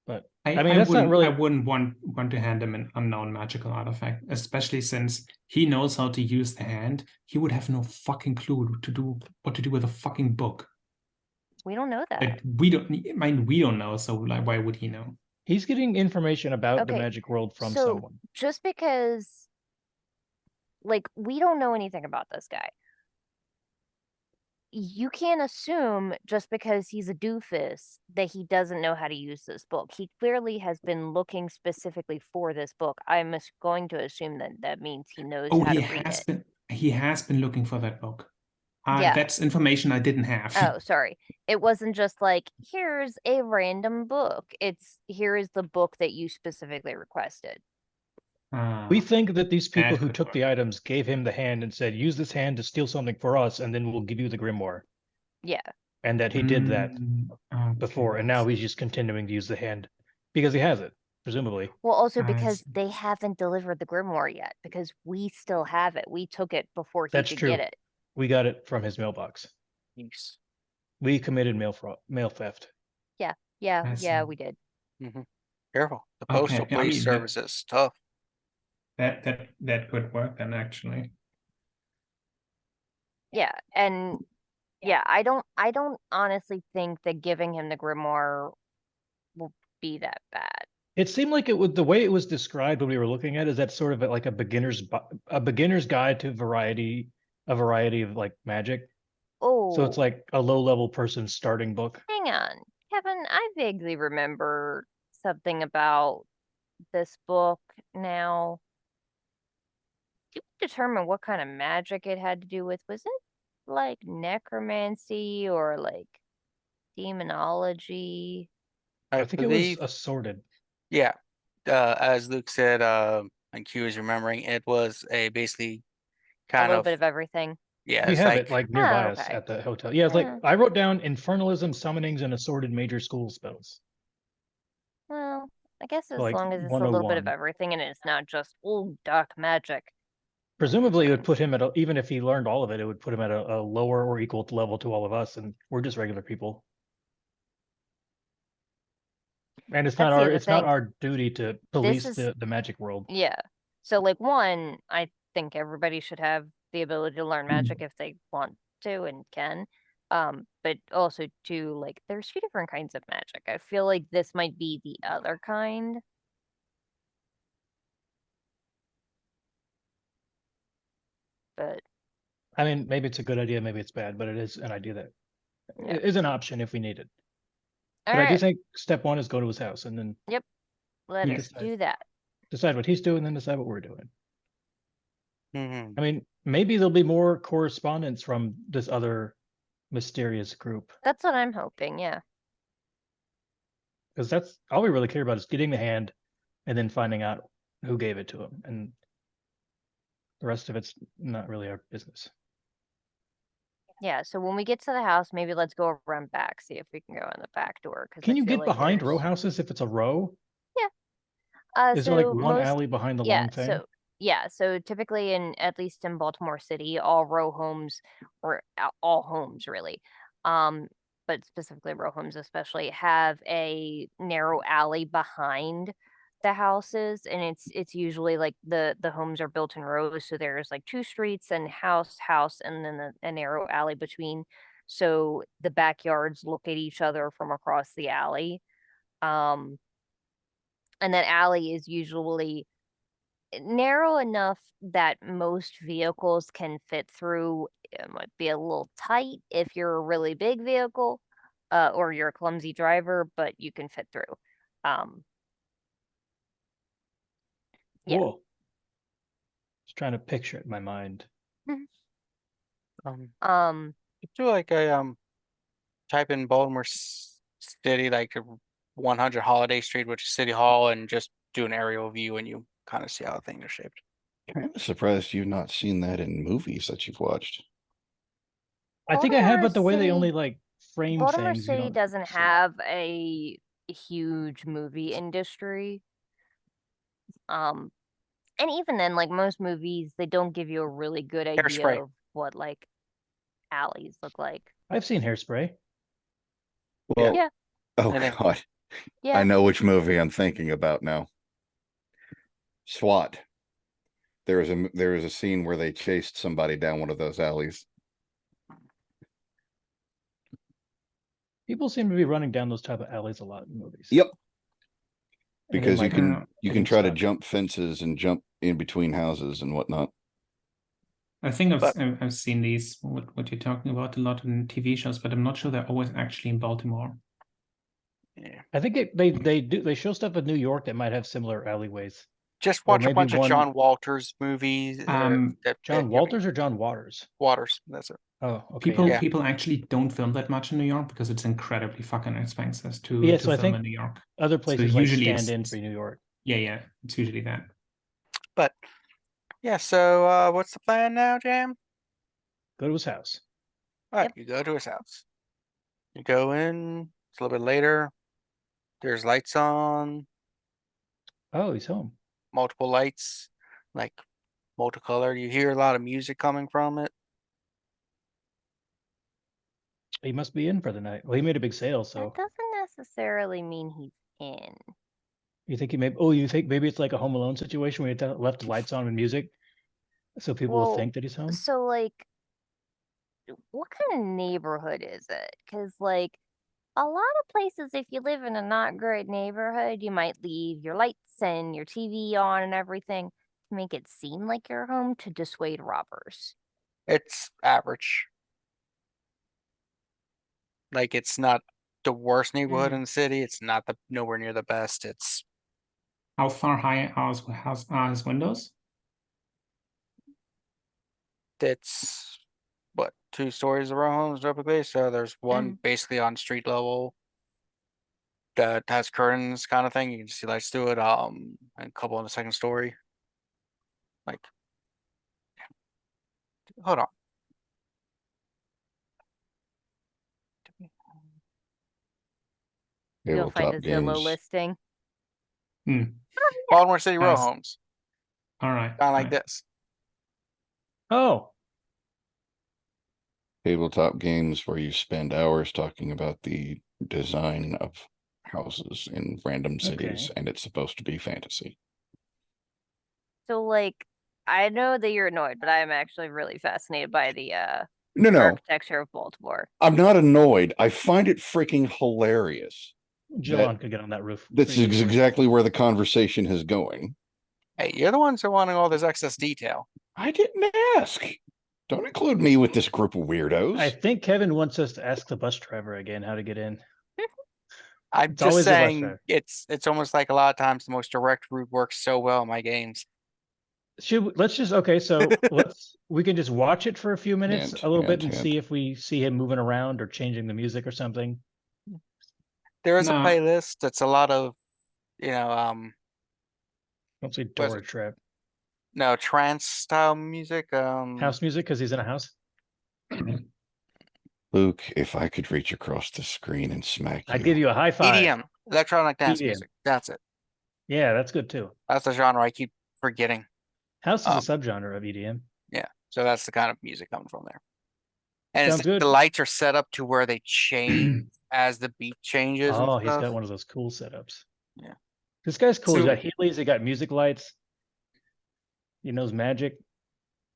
But I mean, that's not really. I wouldn't want to hand him an unknown magical artifact, especially since he knows how to use the hand. He would have no fucking clue what to do with a fucking book. We don't know that. Like we don't know. So like, why would he know? He's getting information about the Okay, magic world from so someone. just because, like, we don't know anything about this guy, you can't assume just because he's a doofus that he doesn't know how to use this book. He clearly has been looking specifically for this book. I'm going to assume that that means he knows Oh, how he to read has it. been he has been looking for that book. Yeah. That's information I didn't have. Oh, sorry. It wasn't just like, here's a random book. It's here is the book that you specifically requested. We think that these people That who could took work. the items gave him the hand and said, use this hand to steal something for us, and then we'll give you the grimoire. Yeah. And that he did that before, Okay. and now he's just continuing to use the hand because he has it, presumably. Well, also I because see. they haven't delivered the grimoire yet, because we still have it. We took it before he That's could true. get it. We got it from his mailbox. Yes. We committed mail theft. Yeah, I yeah, see. we did. Careful. The Okay, postal I police mean, service is tough. That could work then actually. Yeah, and yeah, I don't honestly think that giving him the grimoire will be that bad. It seemed like it would, the way it was described when we were looking at it, is that sort of like a beginner's guide to a variety of like magic. Oh, So it's like a low level person's starting book. hang on, Kevin. I vaguely remember something about this book now. Did we determine what kind of magic it had to do with? Was it like necromancy or like demonology? I think believe, it was assorted. yeah. As Luke said, and Q is remembering, it was a basically A kind little of, bit of everything. yeah, We it's have like, it like nearby us okay. at the hotel. Yeah, it's like Yeah. I wrote down infernalism, summonings, and assorted major school spells. Well, I guess as Like long as it's a little bit of 101. everything and it's not just old dark magic. Presumably, it would put him at even if he learned all of it, it would put him at a lower or equal level to all of us, and we're just regular people. And it's That's the other not thing. our duty to police is- the magic world. Yeah. So like one, I think everybody should have the ability to learn magic if they want to and can. But also two, like there's two different kinds of magic. I feel like this might be the other kind. But I mean, maybe it's a good idea, maybe it's bad, but it is an idea that Yeah. is an option if we need it. all But I do right, think step one is go to his house and then let you us decide. do that. decide what he's doing, then decide what we're doing. mhm. I mean, maybe there'll be more correspondence from this other mysterious group. That's what I'm hoping, yeah. because that's all we really care about is getting the hand and then finding out who gave it to him. And the rest of it's not really our business. Yeah, so when we get to the house, maybe let's go around back, see if we can go in the back door. Because Can you get behind row houses if it's a row? Is there like one alley behind the long thing? So typically at least in Baltimore City, all row homes, or all homes really, but specifically row homes especially, have a narrow alley behind the houses, and it's usually like the homes are built in rows, so there's like 2 streets and house, and then a narrow alley between, so the backyards look at each other from across the alley. And that alley is usually narrow enough that most vehicles can fit through. It might be a little tight if you're a really big vehicle, or you're a clumsy driver, but you can fit through. Yeah. Cool. Just trying to picture it in my mind. Do like a type in Baltimore City, like 100 Holiday Street, which is City Hall, and just do an aerial view, and you kind of see how things are shaped. I'm surprised you've not seen that in movies that you've watched. I think I have, Baltimore but the way they City- only like frame Baltimore things. City doesn't have a huge movie industry. And even then, like most movies, they don't give you a really good idea Hairspray. of what like alleys look like. I've seen Hairspray. Well, Yeah. oh And then- God, Yeah. I know which movie I'm thinking about now. SWAT. There was a scene where they chased somebody down one of those alleys. People seem to be running down those type of alleys a lot in movies. Yep. And then, Because you like, can getting try to stuck. jump fences and jump in between houses and whatnot. I think But- I've seen these, what you're talking about, a lot in TV shows, but I'm not sure they're always actually in Baltimore. Yeah. I think they show stuff in New York that might have similar alleyways. Just Or watch a maybe bunch of one- John Walters movies. John Walters or John Waters? Waters. That's it. Oh, okay. People actually don't film that much in New York because it's incredibly fucking expensive to Yeah, so I film think in New York. Other places like usually stand it's- in for New York. Yeah, it's usually that. But yeah, so what's the plan now, Jam? Go to his house. All right, Yep. you go to his house. You go in. It's a little bit later. There's lights on, Oh, he's home. multiple lights, like multicolored. You hear a lot of music coming from it. He must be in for the night. Well, he made a big sale, That so doesn't necessarily mean he's in. you think he may? Oh, you think maybe it's like a Home Alone situation where he left the lights on with music, so people will Well, think that he's home. So like, what kind of neighborhood is it? Because like a lot of places, if you live in a not great neighborhood, you might leave your lights and your TV on and everything to make it seem like you're home to dissuade robbers. It's average. Like it's not the worst neighborhood in the city. It's not nowhere near the best. It's How far high are his windows? what, 2 stories of row homes typically. So there's one Mhm. basically on street level that has curtains kind of thing. You can see lights through it. And a couple on the second story. Like, hold on. You'll find Tabletop a Zillow games. listing. Baltimore City row Nice. homes, All right. kind of like right. this. Oh, Tabletop games where you spend hours talking about the design of houses in random cities, and it's supposed to be fantasy. So like, I know that you're annoyed, but I'm actually really fascinated by the No, architecture of Baltimore. I'm not annoyed. I find it freaking hilarious. John could get on that roof. That's pretty easily. exactly where the conversation is going. Hey, you're the ones that are wanting all this excess detail. I didn't ask. Don't include me with this group of weirdos. I think Kevin wants us to ask the bus driver again how to get in. I'm It's just always a bus saying driver. it's almost like a lot of times the most direct route works so well in my games. Let's just so we can just watch it for a few minutes, a little bit, and hint. see if we see him moving around or changing the music or something. There is a No. playlist that's a lot of, you know, Don't say Was door it- trap. no, trance style music. House music because he's in a house. Luke, if I could reach across the screen and smack I'd give you a high five. EDM, electronic dance EDM. music. That's it. Yeah, that's good too. That's the genre I keep forgetting. House is Um, a subgenre of E EDM. Yeah, so that's the kind of music coming from there. And Sounds good. the lights are set up to where they change as the beat changes and Oh, he's stuff. got one of those cool setups. Yeah. This guy's cool. He's So- got Heelys, he got music lights. He knows magic.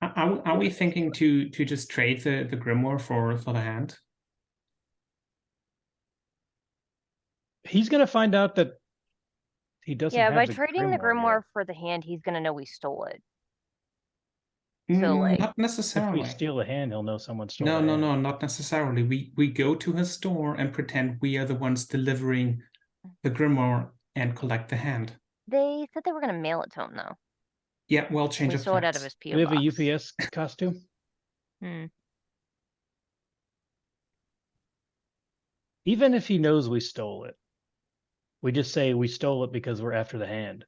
Are we thinking to just trade the Grimoire for the hand? He's gonna find out that he doesn't Yeah, have by the trading the Grimoire yet. Grimoire for the hand, he's gonna know we stole it. So, like, Not If we necessarily. steal the hand, he'll know someone stole No, the no, hand. no, not necessarily. We go to his store and pretend we are the ones delivering the Grimoire and collect the hand. they said they were gonna mail it to him though. Yeah, well, change We of stole it out of plans. his Do PO we have box. a UPS costume? Hmm. Even if he knows we stole it, we just say we stole it because we're after the hand.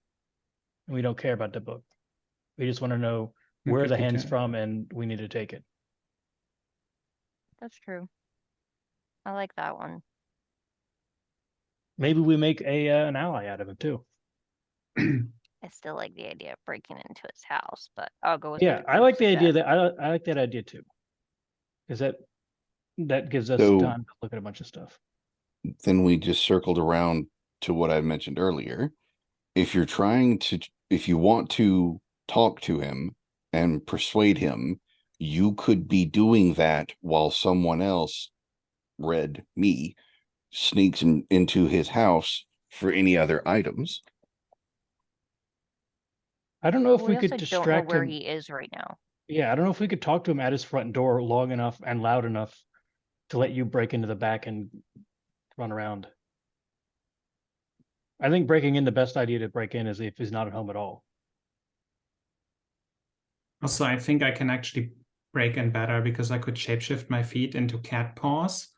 And we don't care about the book. We just want to know We where could the do hand's that. from and we need to take it. That's true. I like that one. Maybe we make an ally out of him too. I still like the idea of breaking into his house, but I'll go with Yeah, I like the idea that I like that idea too. Because that gives us So- time to look at a bunch of stuff. Then we just circled around to what I mentioned earlier. If you want to talk to him and persuade him, you could be doing that while someone else, Red, me, sneaks into his house for any other items. I don't know if we also could don't know distract where him. he is right now. Yeah, I don't know if we could talk to him at his front door long enough and loud enough to let you break into the back and run around. I think breaking in, the best idea to break in is if he's not at home at all. Also, I think I can actually break in better because I could shapeshift my feet into cat paws,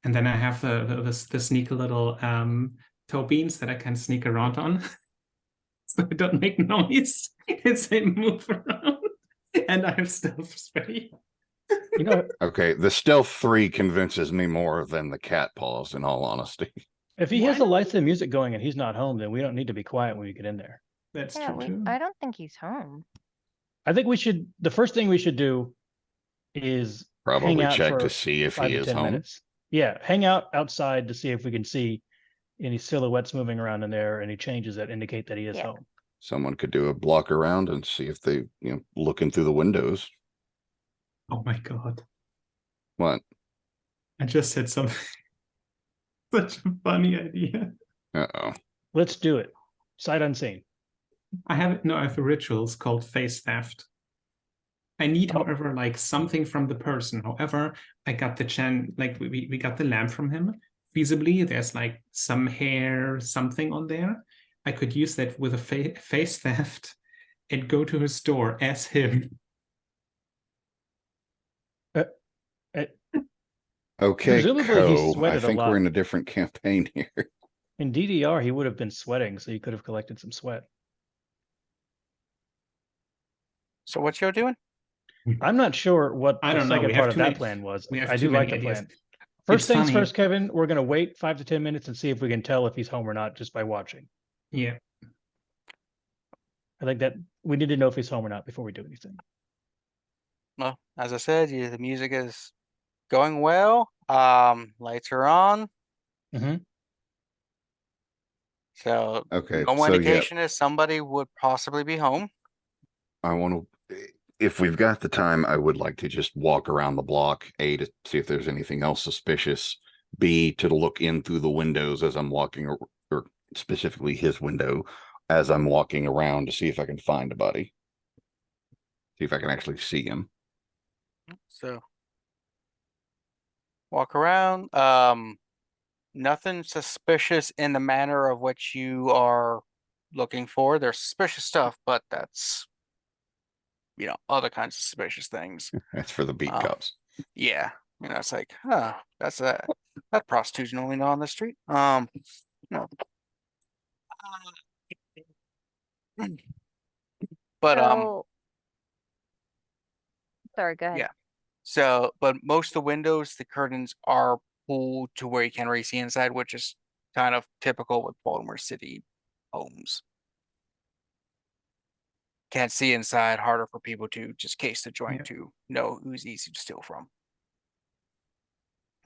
and then I have the sneaky little toe beans that I can sneak around on, so I don't make noise as I move around, and I have stealth spray. You know, Okay, the stealth 3 convinces me more than the cat paws, in all honesty. if he Why has the not? lights and music going and he's not home, then we don't need to be quiet when we get in there. That's Yeah, true too. I don't think he's home. I think the first thing we should do is hang Probably out check for to see if 5 he to is 10 home. minutes. Yeah, hang out outside to see if we can see any silhouettes moving around in there, any changes that indicate that he is Yeah. home. Someone could do a block around and see if they, looking through the windows. Oh my god! What? I just said something. Such a funny idea. Uh-oh. Let's do it. Sight unseen. I have a ritual. It's called face theft. I need, Oh. however, like something from the person. However, I got we got the lamp from him. Feasibly, there's like some hair, something on there. I could use that with a face theft and go to his store as him. Okay, Presumably he Co. I sweated a think lot. we're in a different campaign here. In DDR, he would have been sweating, so you could have collected some sweat. So what you're doing? I'm not sure what I the don't know, second we part have of too that many- plan was. we have I too do like the many ideas. plan. First It's things funny. first, Kevin, we're going to wait 5 to 10 minutes and see if we can tell if he's home or not just by watching. Yeah. I think that we need to know if he's home or not before we do anything. Well, as I said, the music is going well. Lights are on. Mhm. So Okay, no so yeah, indication is somebody would possibly be home. I want to, if we've got the time, I would like to just walk around the block, A, to see if there's anything else suspicious, B, to look in through the windows as I'm walking, or specifically his window, as I'm walking around to see if I can find a body. See if I can actually see him. So walk around. Nothing suspicious in the manner of which you are looking for. There's suspicious stuff, but that's other kinds of suspicious things. That's for the beat Oh. cops. Yeah. It's like, huh, that's that prostitution only on the street. No. But So, sorry, go ahead. yeah. So, but most of the windows, the curtains are pulled to where you can't really see inside, which is kind of typical with Baltimore City homes. Can't see inside, harder for people to just case the joint Yeah. to know who's easy to steal from.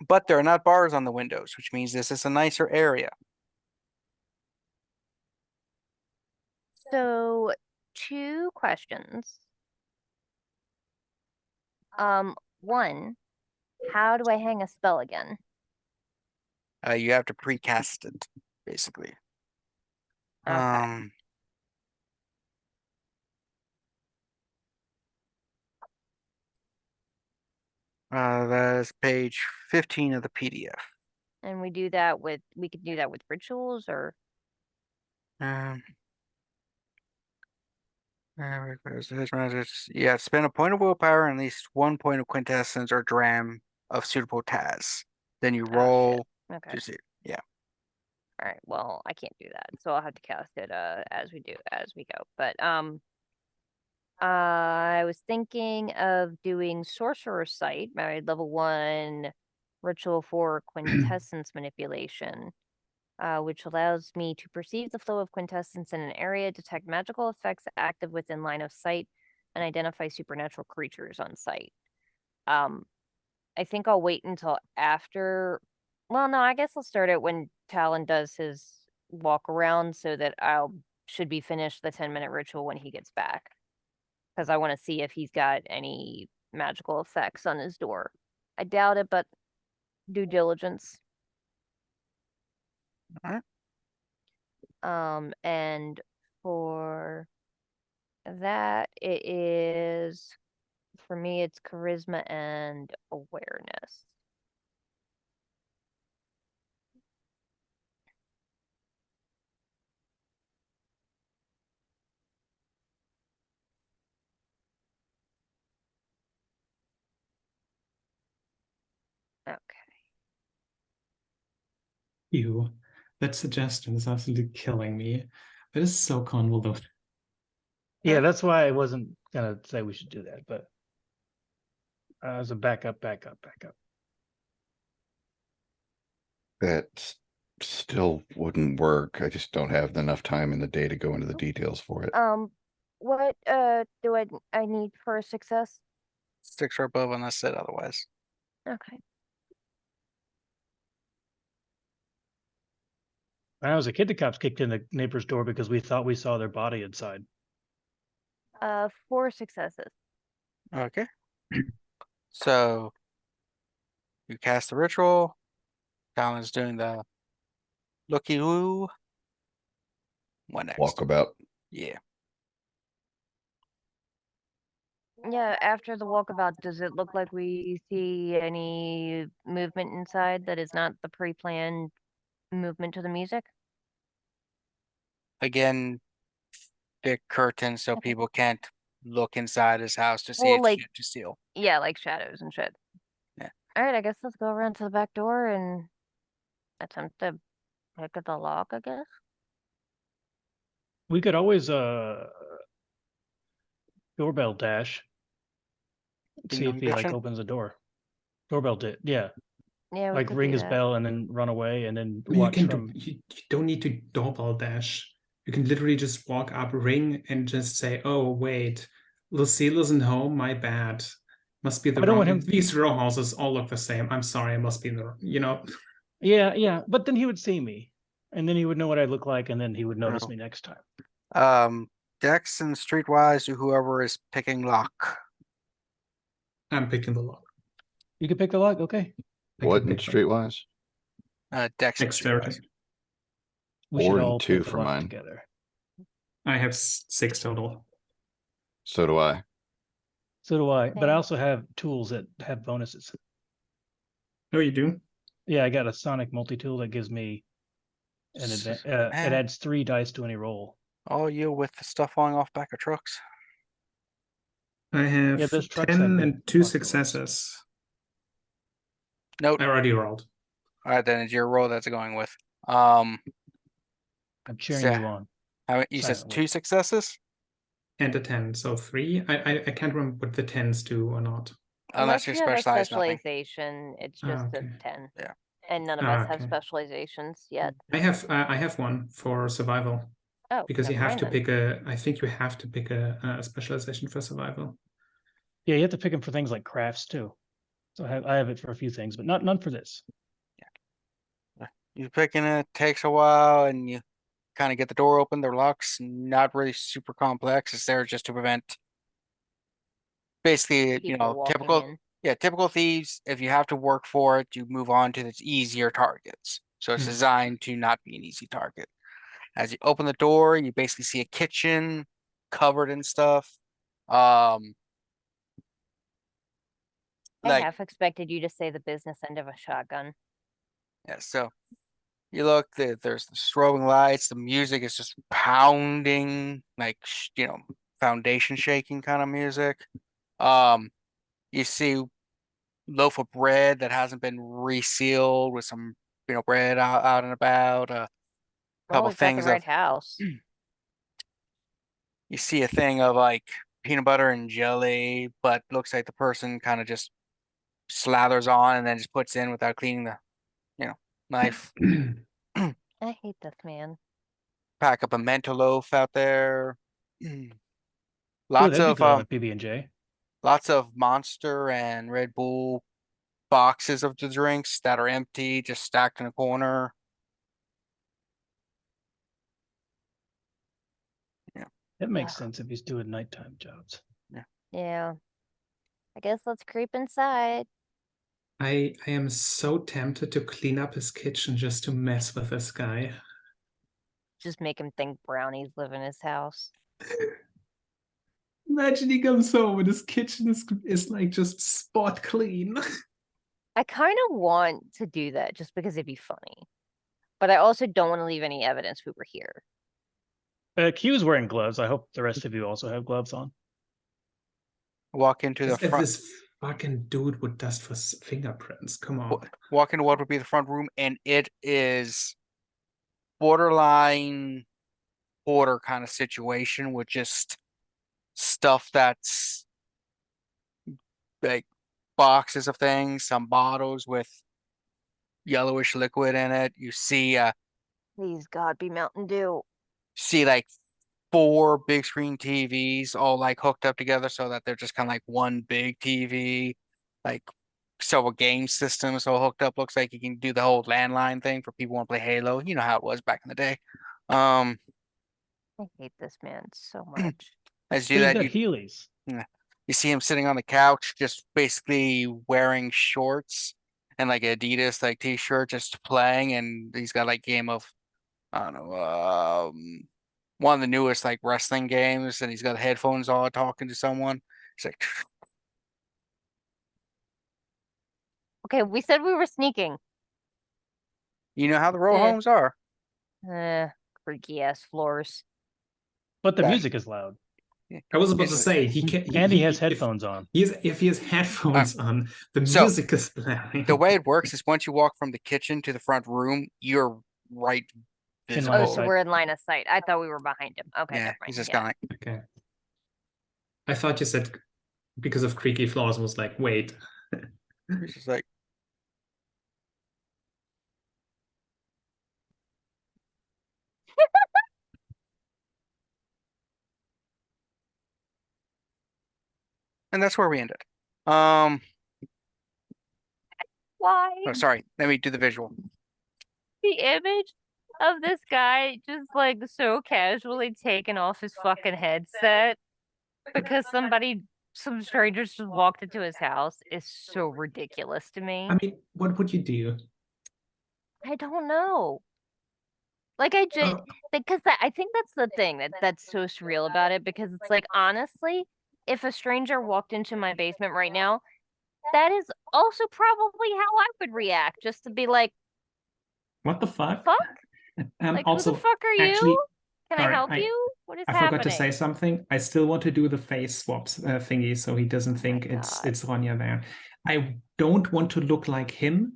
But there are not bars on the windows, which means this is a nicer area. So, 2 questions. One, how do I hang a spell again? You have to precast it, basically. Okay. That is page 15 of the PDF. And we could do that with rituals or Yeah, spend a point of willpower and at least 1 point of quintessence or dram of suitable Taz. Then you Oh, shit. roll Okay. to see. Yeah. All right. Well, I can't do that, so I'll have to cast it as we go. But I was thinking of doing Sorcerer's Sight, my level 1 ritual for quintessence manipulation, which allows me to perceive the flow of quintessence in an area, detect magical effects active within line of sight, and identify supernatural creatures on sight. I think I'll wait until after. Well, no, I guess I'll start it when Talon does his walk around so that should be finished the 10-minute ritual when he gets back. Because I want to see if he's got any magical effects on his door. I doubt it, but due diligence. Alright. And for that, it is, for me, it's charisma and awareness. Okay. You. That suggestion is absolutely killing me. That is so convoluted. Yeah, that's why I wasn't gonna say we should do that, but as a backup. That still wouldn't work. I just don't have enough time in the day to go into the details for it. What do I need for a success? 6 or above unless said otherwise. Okay. When I was a kid, the cops kicked in the neighbor's door because we thought we saw their body inside. 4 successes. Okay. So you cast the ritual. Talon's doing the looky woo. What next? Walkabout. Yeah. Yeah, after the walkabout, does it look like we see any movement inside that is not the pre-planned movement to the music? Again, thick curtains so Okay. people can't look inside his house to see Well, if like- shit to steal. Yeah, like shadows and shit. Yeah. Alright, I guess let's go around to the back door and attempt to pick at the lock, I guess. We could always doorbell dash. Ding See if dong he like dashing? opens the door. Doorbell did, yeah. Yeah, we Like could ring do his that. bell and then run away and then You watch can from. you don't need to doorbell dash. You can literally just walk up, ring, and just say, "Oh wait, Lucille isn't home. My bad. Must be the I don't wrong." want him- These row houses all look the same. I'm sorry. I must be in the. Yeah, but then he would see me, and then he would know what I look like, and then he would notice Oh. me next time. Dex and Streetwise, whoever is picking lock. I'm picking the lock. You could pick the lock, okay? I What can in pick them. Streetwise? Dex and Streetwise. Dexterity. We 4 should and all 2 pick the for lock mine. together. I have 6 total. So do I. So do I, but I Same. also have tools that have bonuses. Oh, you do? Yeah, I got a sonic multi-tool that gives me an it Man. adds 3 dice to any roll. All you with the stuff falling off back of trucks. I have Yeah, those trucks 10 have and 2 possibilities. successes. Nope. I already rolled. All right, then it's your roll that's going with. I'm cheering So- you on. You said Silently. 2 successes? And a 10, so 3. I can't remember what the 10s do or not. Unless you're you have a specialized, nothing. specialization, it's Ah, just okay. a 10. Yeah. And none of Ah, us have okay. specializations yet. I have one for survival Oh, because you never have mind to then. pick a. I think you have to pick a specialization for survival. Yeah, you have to pick them for things like crafts too. So I have it for a few things, but none for this. You picking it takes a while, and you kind of get the door open. The lock's not really super complex. It's there just to prevent, basically, People walking typical. in. Yeah, typical thieves. If you have to work for it, you move on to the easier targets. So it's Hmm. designed to not be an easy target. As you open the door, you basically see a kitchen covered in stuff. I Like, half expected you to say the business end of a shotgun. yeah, so you look, there's the strobing lights, the music is just pounding, like, foundation shaking kind of music. You see loaf of bread that hasn't been resealed with some, bread out and about. A Well, couple we've got the things right of, house. you see a thing of like peanut butter and jelly, but looks like the person kind of just slathers on and then just puts in without cleaning the, knife. I hate this man. Pack up a mental loaf out there. Ooh, Lots that'd be of good on a PB&J. lots of Monster and Red Bull boxes of the drinks that are empty, just stacked in a corner. It makes Ugh. sense if he's doing nighttime jobs. Yeah. I guess let's creep inside. I am so tempted to clean up his kitchen just to mess with this guy. Just make him think brownies live in his house. Imagine he comes home and his kitchen is like just spot clean. I kind of want to do that just because it'd be funny. But I also don't want to leave any evidence we were here. Q's wearing gloves. I hope the rest of you also have gloves on. Walk into the As if front. this fucking dude would dust for fingerprints. Come on. Walk into what would be the front room, and it is borderline hoarder kind of situation with just stuff that's like boxes of things, some bottles with yellowish liquid in it. You Please, God, be Mountain Dew. see like 4 big screen TVs all like hooked up together so that they're just kind of like one big TV, like several game systems all hooked up. Looks like you can do the whole landline thing for people who want to play Halo. You know how it was back in the day. I hate this man so much. As you But do he's that, got Heelys. you see him sitting on the couch, just basically wearing shorts and like Adidas like t-shirt, just playing, and he's got like game of, I don't know, one of the newest like wrestling games, and he's got headphones on talking to someone. It's like, Okay, we said we were sneaking. you know how the row Eh. homes are. Creaky ass floors. But the That- music is loud. I was about to It's- say he can. And he has headphones on. If he has headphones on, the so, music is blaring. The way it works is once you walk from the kitchen to the front room, you're right In visible. line Oh, of so sight. we're in line of sight. I thought we were behind him. Okay, Yeah, never mind. he's just Yeah. kind of like, Okay. I thought you said because of creaky floors. Was like, wait. he's just like, and that's where we ended. Why? Oh, sorry. Let me do the visual. The image of this guy just like so casually taking off his fucking headset because some strangers just walked into his house is so ridiculous to me. I mean, what would you do? I don't know. Like I just Oh, because I think that's the thing that's so surreal about it because it's like honestly, if a stranger walked into my basement right now, that is also probably how I would react, just to be like, what the fuck? fuck? And Like also, who the fuck are you? actually, Can I sorry, help you? What is I happening? forgot to say something. I still want to do the face swaps thingy, so he doesn't Oh my think it's God. Ronja there. I don't want to look like him.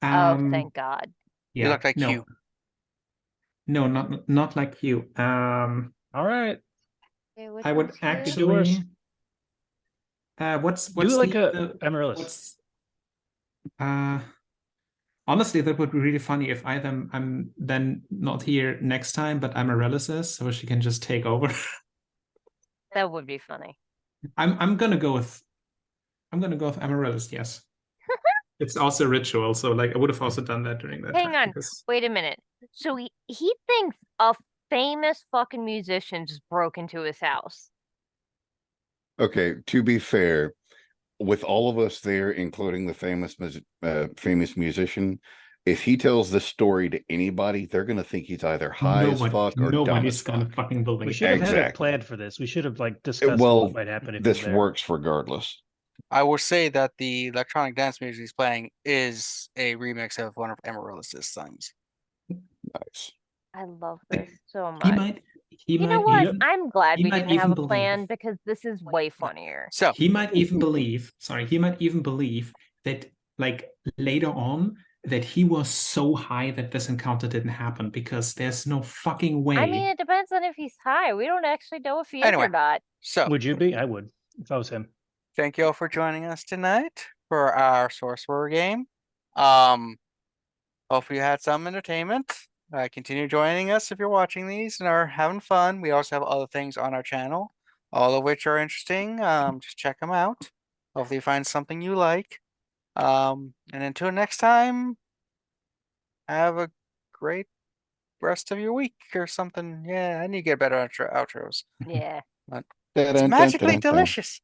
Oh, thank God. You look like no. you. No, not like you. All right. Okay, which I would one's you? actually. What's Do like the a Amaryllis. what's honestly, that would be really funny if I'm then not here next time, but Amaryllis is, so she can just take over. That would be funny. I'm gonna go with Amaryllis. Yes, it's also ritual, so like I would have also done that during that Hang time on, because wait a minute. So he thinks a famous fucking musician just broke into his house. Okay, to be fair, with all of us there, including the famous musician, if he tells this story to anybody, they're gonna think he's either high as fuck or dumb nobody's as gonna fuck. fucking believe We it. should have had it Exactly. planned for this. We should have like discussed Well, what might happen if this he's there. works regardless. I will say that the electronic dance music he's playing is a remix of one of Amaryllis' songs. Nice. I love this so He much. might. You know what? Even, I'm glad he we might didn't have even a believe. plan because this is way funnier. So He might even believe. Sorry, he might even believe that like later on that he was so high that this encounter didn't happen because there's no fucking way. I mean, it depends on if he's high. We don't actually know if he is Anyway. or not. so Would you be? I would if I was him. thank you all for joining us tonight for our Sorcerer game. Hopefully you had some entertainment. Continue joining us if you're watching these and are having fun. We also have other things on our channel, all of which are interesting. Just check them out. Hopefully you find something you like. And until next time, have a great rest of your week or something. Yeah, I need to get better outros. Yeah. It's magically delicious.